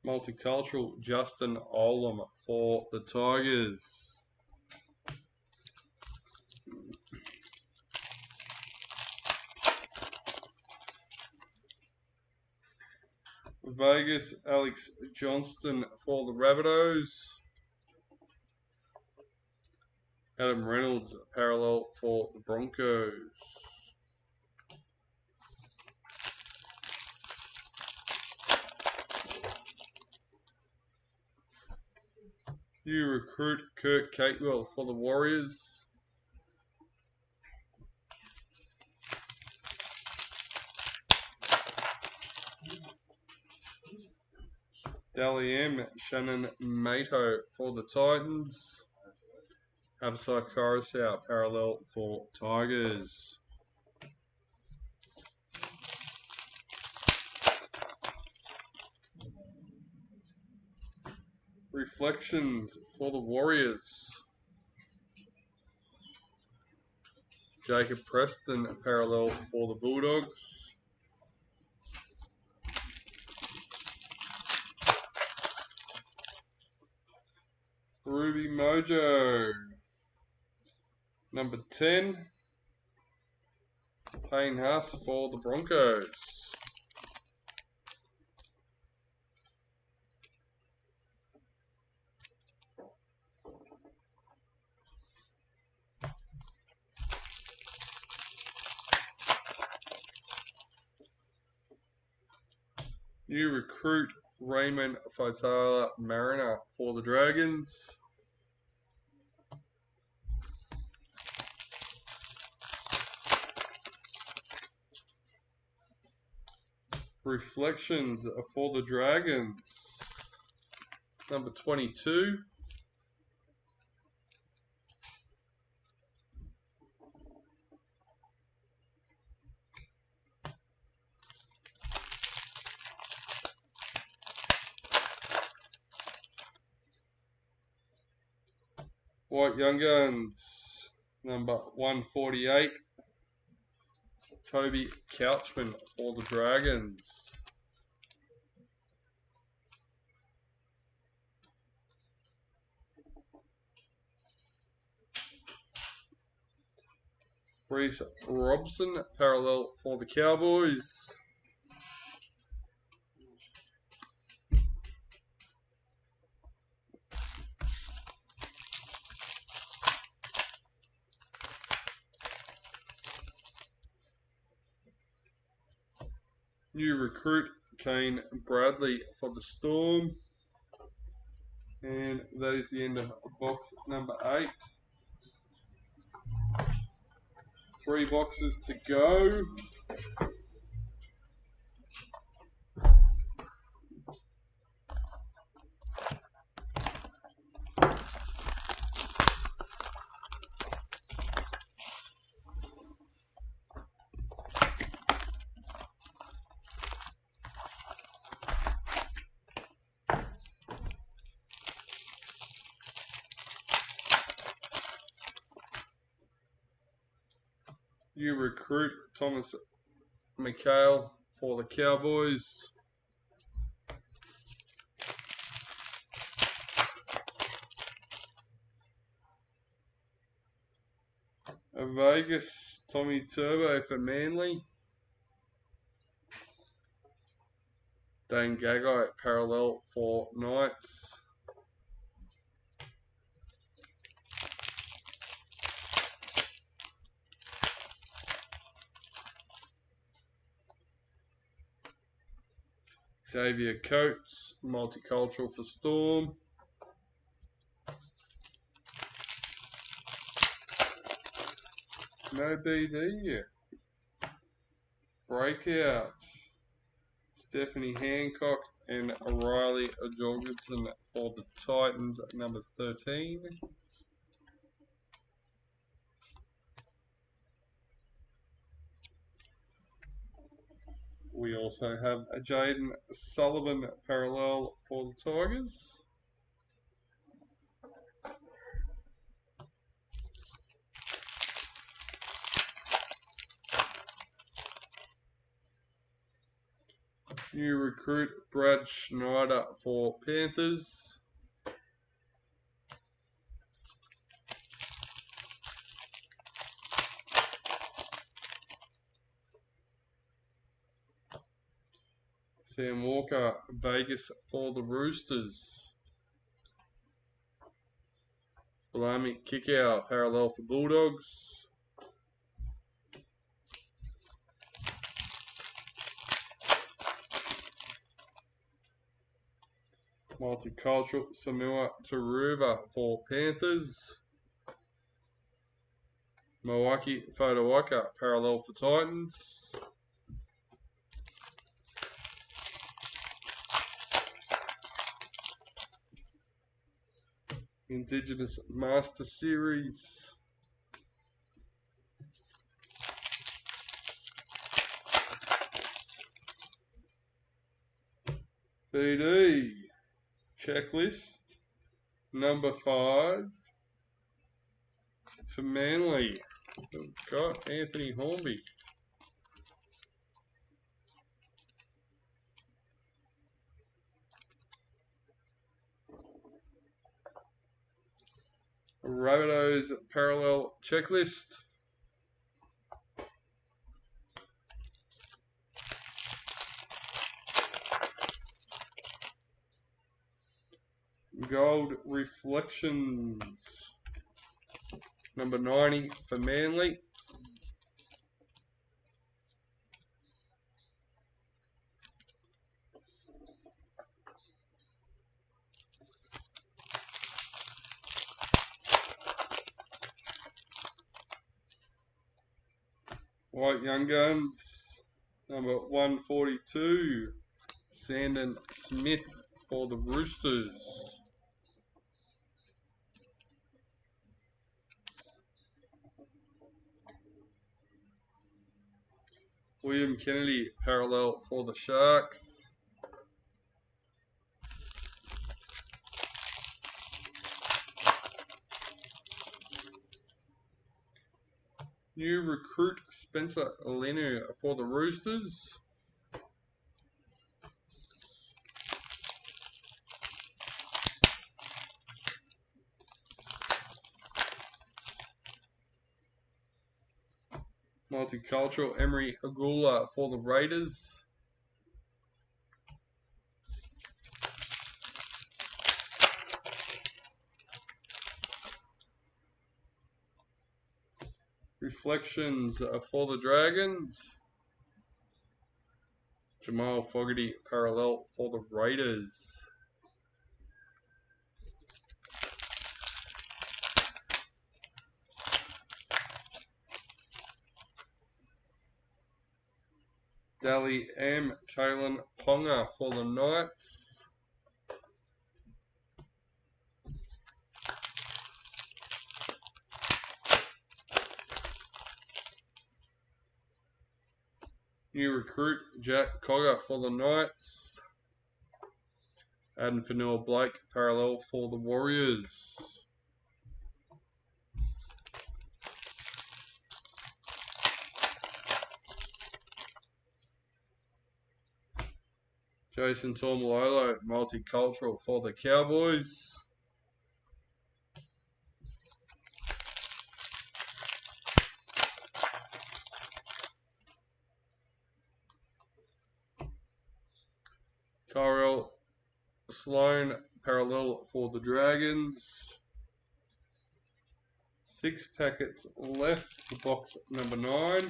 Multicultural Justin Olam for the Tigers. Vegas Alex Johnston for the Rabbitohs. Adam Reynolds parallel for the Broncos. New recruit Kurt Catewell for the Warriors. Dally M Shannon Mato for the Titans. Absai Coruscant parallel for Tigers. Reflections for the Warriors. Jacob Preston parallel for the Bulldogs. Ruby Mojo, number 10. Payne Haas for the Broncos. New recruit Raymond Faitala Mariner for the Dragons. Reflections for the Dragons, number 22. White Young Guns, number 148. Toby Couchman for the Dragons. Reese Robson, parallel for the Cowboys. New recruit, Kane Bradley for the Storm. And that is the end of box number 8. 3 boxes to go. New recruit, Thomas McHale for the Cowboys. A Vegas, Tommy Turbo for Manly. Dane Gagai parallel for Knights. Xavier Coates, multicultural for Storm. No BD yet. Breakout. Stephanie Hancock and Riley Jorgensen for the Titans, number 13. We also have a Jaden Sullivan parallel for the Tigers. New recruit Brad Schneider for Panthers. Sam Walker, Vegas for the Roosters. Blamey Kickout, parallel for Bulldogs. Multicultural, Samoa Taruva for Panthers. Milwaukee Fotowaka, parallel for Titans. Indigenous Master Series. BD Checklist number 5 for Manly. We've got Anthony Hornby. Rabbitohs parallel checklist. Gold Reflections number 90 for Manly. White Young Guns number 142, Sandon Smith for the Roosters. William Kennedy parallel for the Sharks. New recruit Spencer Lenu for the Roosters. Multicultural Emery Agula for the Raiders. Reflections for the Dragons. Jamal Fogarty parallel for the Raiders. Dally M. Kalen Ponga for the Knights. New recruit Jack Cogger for the Knights. Adam Fanua Blake parallel for the Warriors. Jason Tormalolo multicultural for the Cowboys. Tyrell Sloan parallel for the Dragons. 6 packets left for box number 9.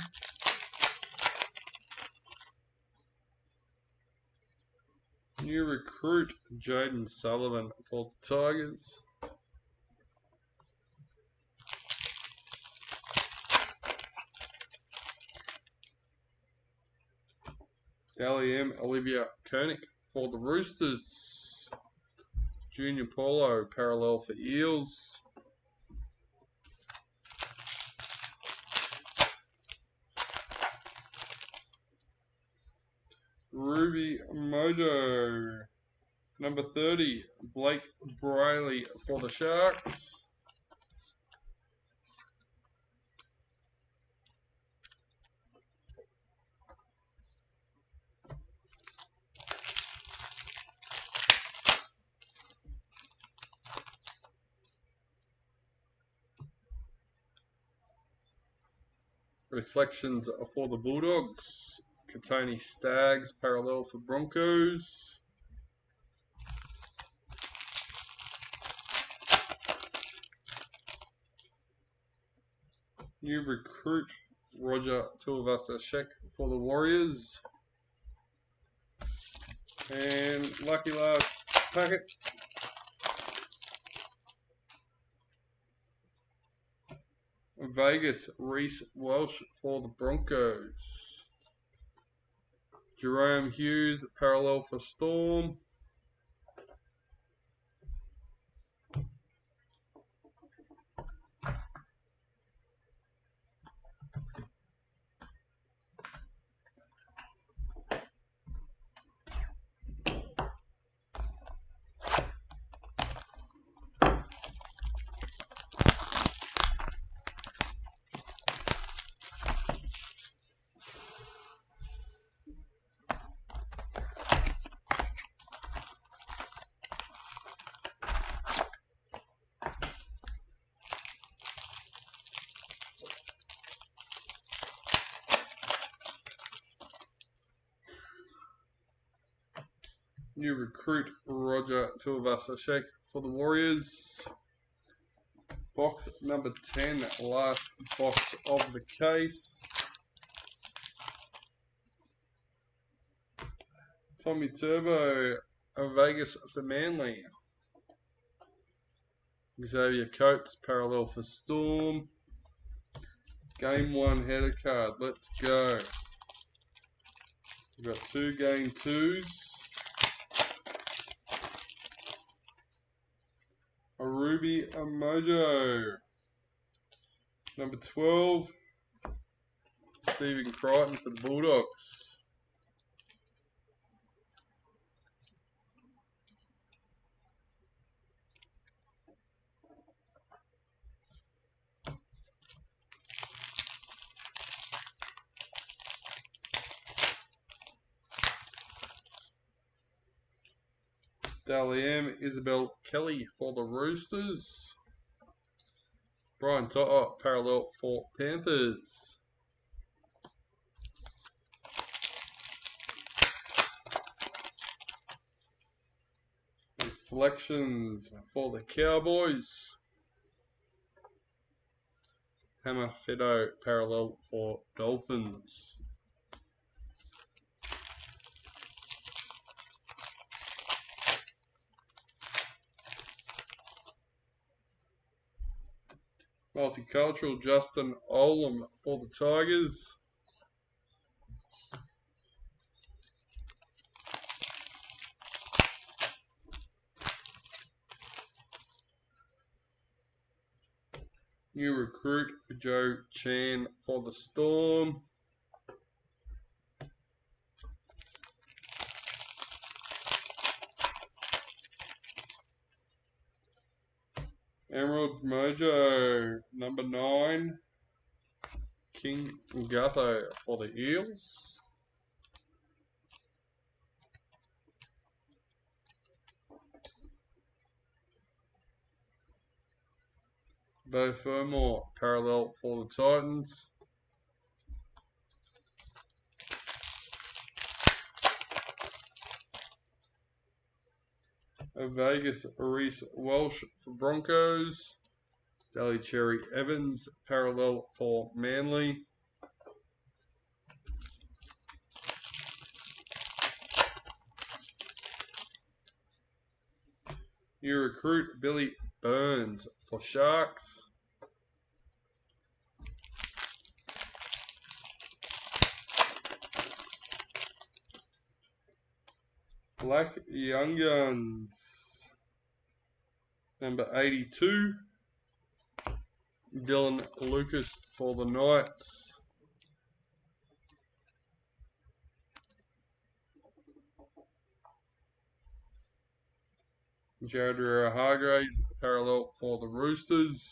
New recruit Jaden Sullivan for the Tigers. Dally M. Olivia Koenig for the Roosters. Junior Paulo parallel for Eels. Ruby Mojo. Number 30, Blake Briley for the Sharks. Reflections for the Bulldogs. Katoni Staggs parallel for Broncos. New recruit Roger Tuivasa-Sheck for the Warriors. And lucky last packet. Vegas Reece Welsh for the Broncos. Jerome Hughes parallel for Storm. New recruit Roger Tuivasa-Sheck for the Warriors. Box number 10, last box of the case. Tommy Turbo, Vegas for Manly. Xavier Coates, parallel for Storm. Game 1 header card, let's go. We've got 2 game 2s. A Ruby Mojo. Number 12, Stephen Crichton for the Bulldogs. Dally M, Isabel Kelly for the Roosters. Brian Totter, parallel for Panthers. Reflections for the Cowboys. Hammer Fido, parallel for Dolphins. Multicultural, Justin Olam for the Tigers. New recruit, Joe Chan for the Storm. Emerald Mojo, number 9. King Gutho for the Eels. Bo Fermor, parallel for the Titans. Vegas, Reese Welsh for Broncos. Daly Cherry Evans, parallel for Manly. New recruit, Billy Burns for Sharks. Black Young Guns, number 82. Dylan Lucas for the Knights. Jared Hargraves, parallel for the Roosters.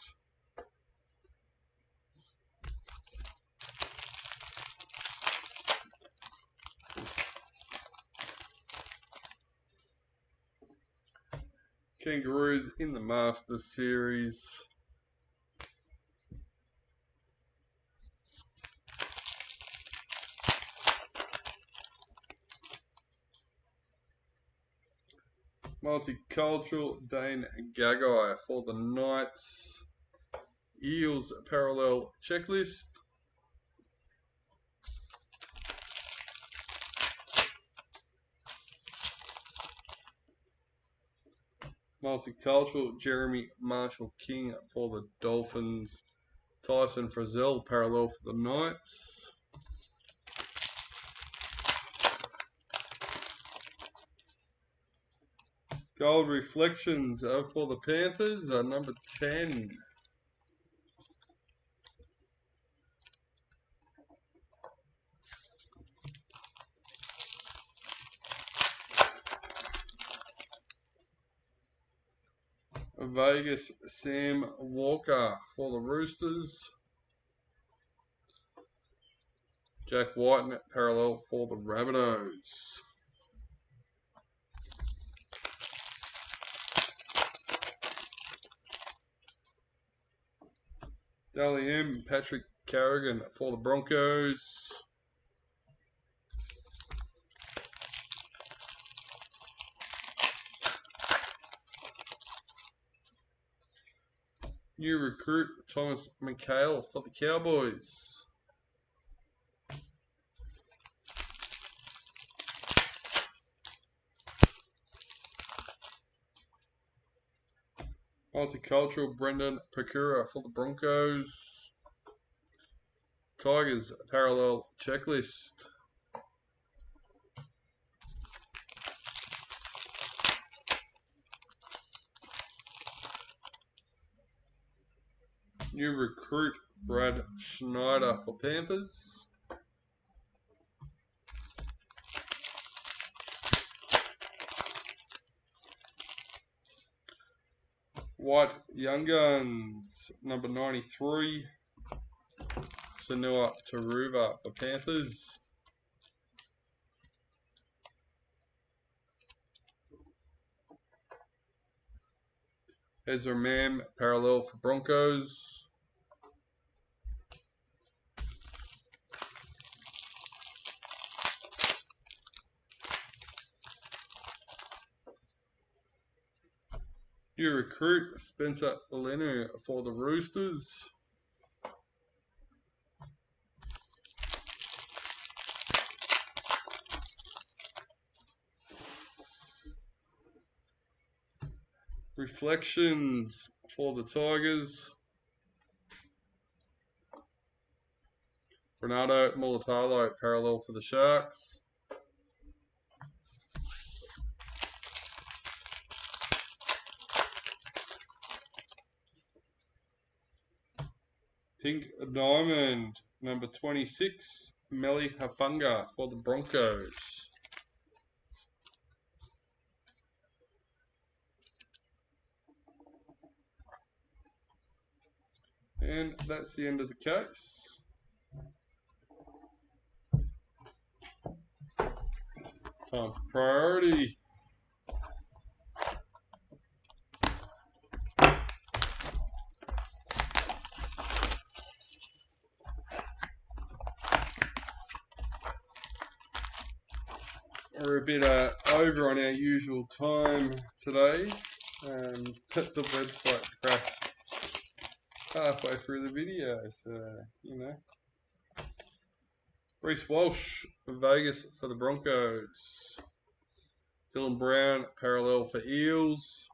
Kangaroos in the Masters Series. Multicultural, Dane Gagai for the Knights. Eels, parallel checklist. Multicultural, Jeremy Marshall King for the Dolphins. Tyson Frizzell, parallel for the Knights. Gold Reflections for the Panthers, number 10. Vegas, Sam Walker for the Roosters. Jack White, parallel for the Rabbitohs. Dally M, Patrick Carrigan for the Broncos. New recruit, Thomas McHale for the Cowboys. Multicultural, Brendan Pakura for the Broncos. Tigers, parallel checklist. New recruit, Brad Schneider for Panthers. White Young Guns, number 93. Sanua Taruva for Panthers. Ezra Mam, parallel for Broncos. New recruit, Spencer Lenu for the Roosters. Reflections for the Tigers. Renato Mulatalo, parallel for the Sharks. Pink Diamond, number 26, Meli Hafunga for the Broncos. And that's the end of the case. Time for priority. We're a bit over on our usual time today. The website crashed halfway through the video, so you know. Reece Walsh, Vegas for the Broncos. Dylan Brown, parallel for Eels.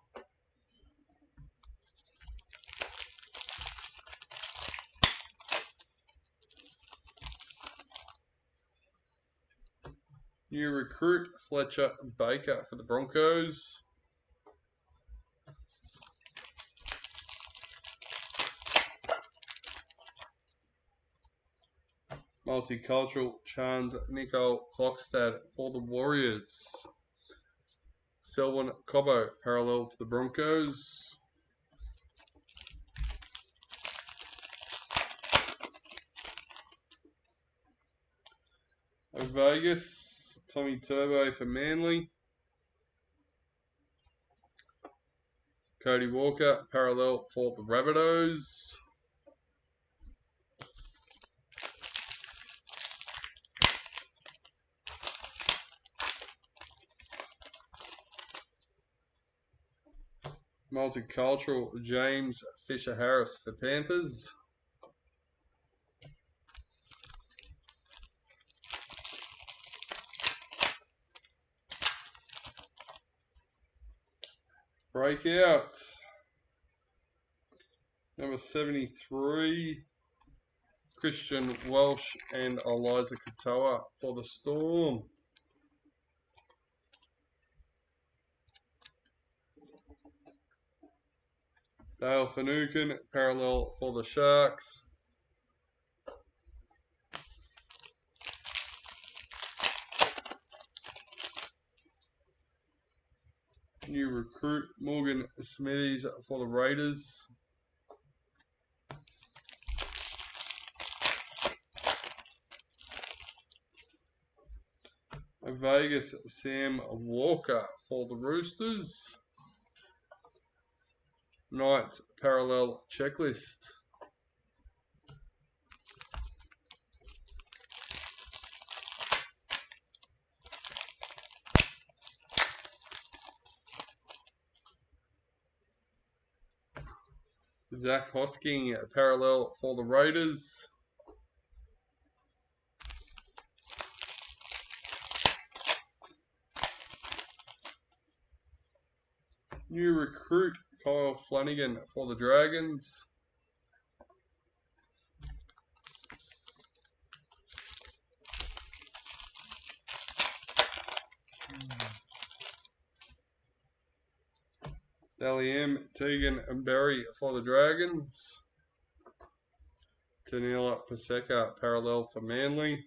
New recruit, Fletcher Baker for the Broncos. Multicultural, Chance Nicole Klokstad for the Warriors. Selwyn Cobbo, parallel for the Broncos. Vegas, Tommy Turbo for Manly. Cody Walker, parallel for the Rabbitohs. Multicultural, James Fisher-Harris for Panthers. Breakout, number 73, Christian Welsh and Eliza Katoa for the Storm. Dale Finucane, parallel for the Sharks. New recruit, Morgan Smithies for the Raiders. Vegas, Sam Walker for the Roosters. Knights, parallel checklist. Zach Hosking, parallel for the Raiders. New recruit, Kyle Flanagan for the Dragons. Dally M, Tegan and Berry for the Dragons. Tanila Paseka, parallel for Manly.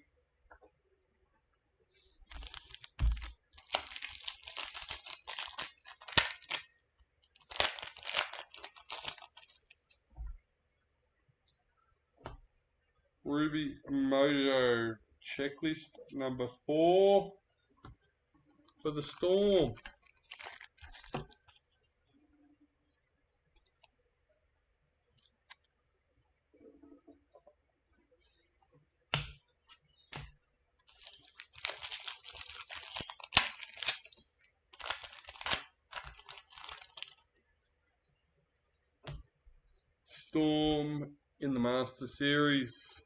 Ruby Mojo, checklist number 4 for the Storm. Storm in the Master Series.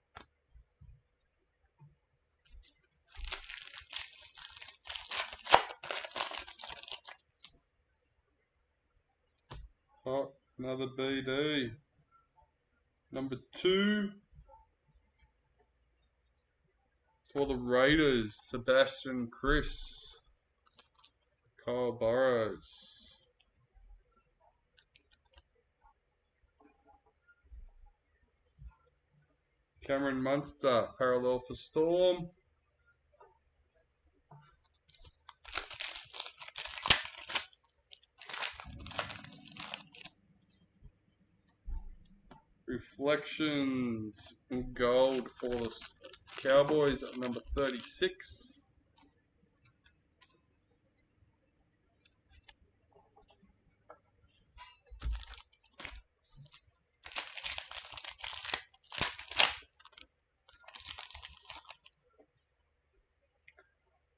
Oh, another BD. Number 2 for the Raiders, Sebastian Chris, Kyle Burrows. Cameron Munster, parallel for Storm. Reflections in gold for the Cowboys at number 36.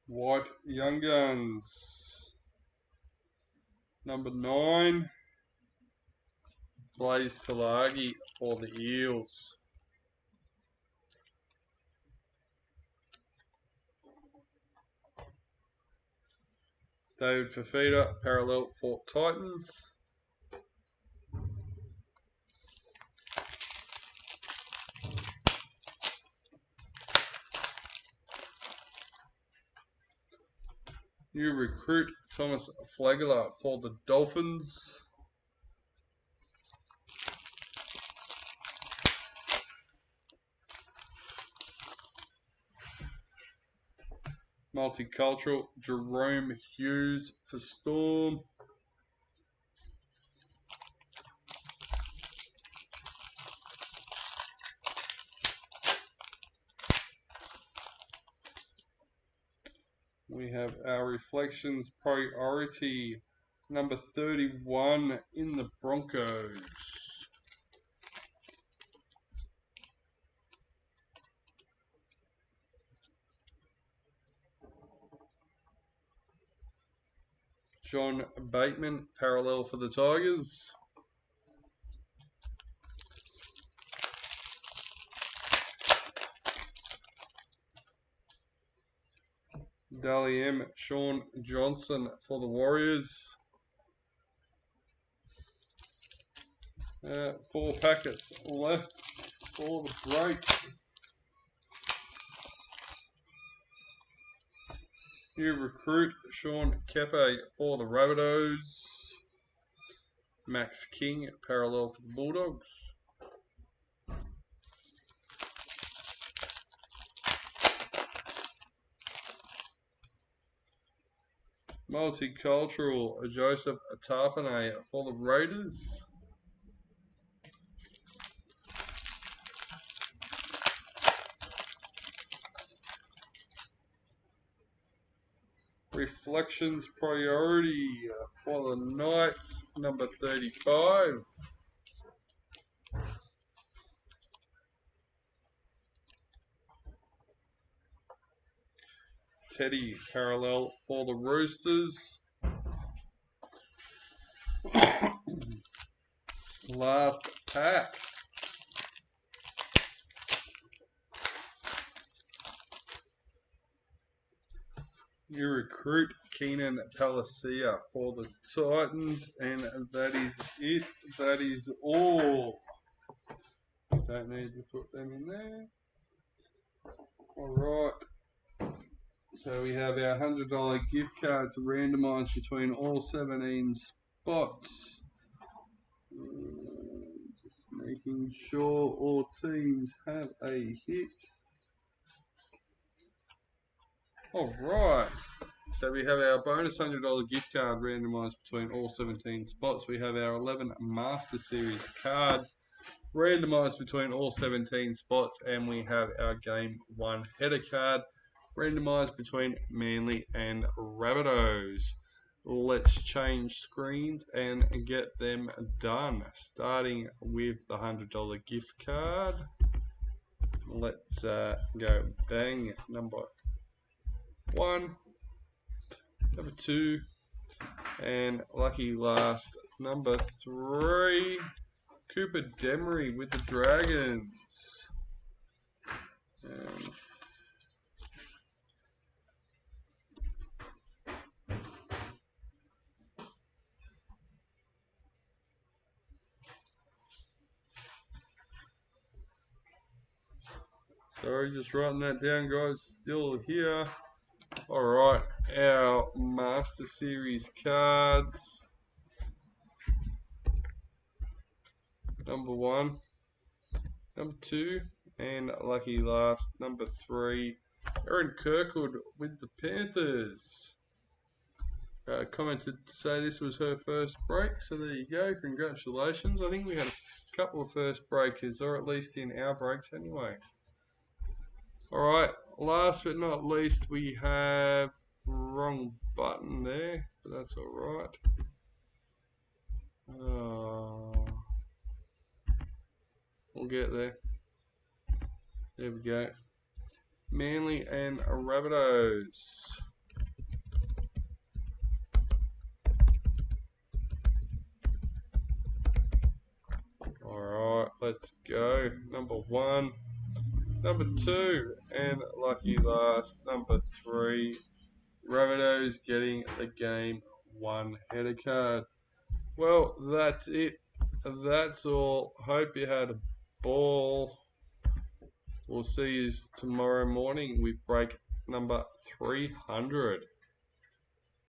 White Young Guns, number 9. Blaze Tulagi for the Eels. David Fafita, parallel for Titans. New recruit Thomas Flagler for the Dolphins. Multicultural Jerome Hughes for Storm. We have our Reflections Priority, number 31 in the Broncos. John Bateman, parallel for the Tigers. Dally M, Sean Johnson for the Warriors. 4 packets left for the break. New recruit Sean Kepe for the Rabbitohs. Max King, parallel for the Bulldogs. Multicultural Joseph Tarpanay for the Raiders. Reflections Priority for the Knights, number 35. Teddy, parallel for the Roosters. Last pack. New recruit Keenan Palacia for the Titans, and that is it. That is all. Don't need to put them in there. Alright. So we have our $100 gift cards randomized between all 17 spots. Just making sure all teams have a hit. Alright. So we have our bonus $100 gift card randomized between all 17 spots. We have our 11 Master Series cards randomized between all 17 spots. And we have our Game 1 header card randomized between Manly and Rabbitohs. Let's change screens and get them done. Starting with the $100 gift card. Let's go bang. Number 1, number 2, and lucky last, number 3, Cooper Demery with the Dragons. Sorry, just writing that down, guys. Still here. Alright, our Master Series cards. Number 1, number 2, and lucky last, number 3, Erin Kirkwood with the Panthers. Commented to say this was her first break, so there you go. Congratulations. I think we had a couple of first breakers, or at least in our breaks anyway. Alright, last but not least, we have wrong button there, but that's alright. We'll get there. There we go. Manly and Rabbitohs. Alright, let's go. Number 1, number 2, and lucky last, number 3. Rabbitohs getting the game 1 header card. Well, that's it. That's all. Hope you had a ball. We'll see you tomorrow morning with break number 300.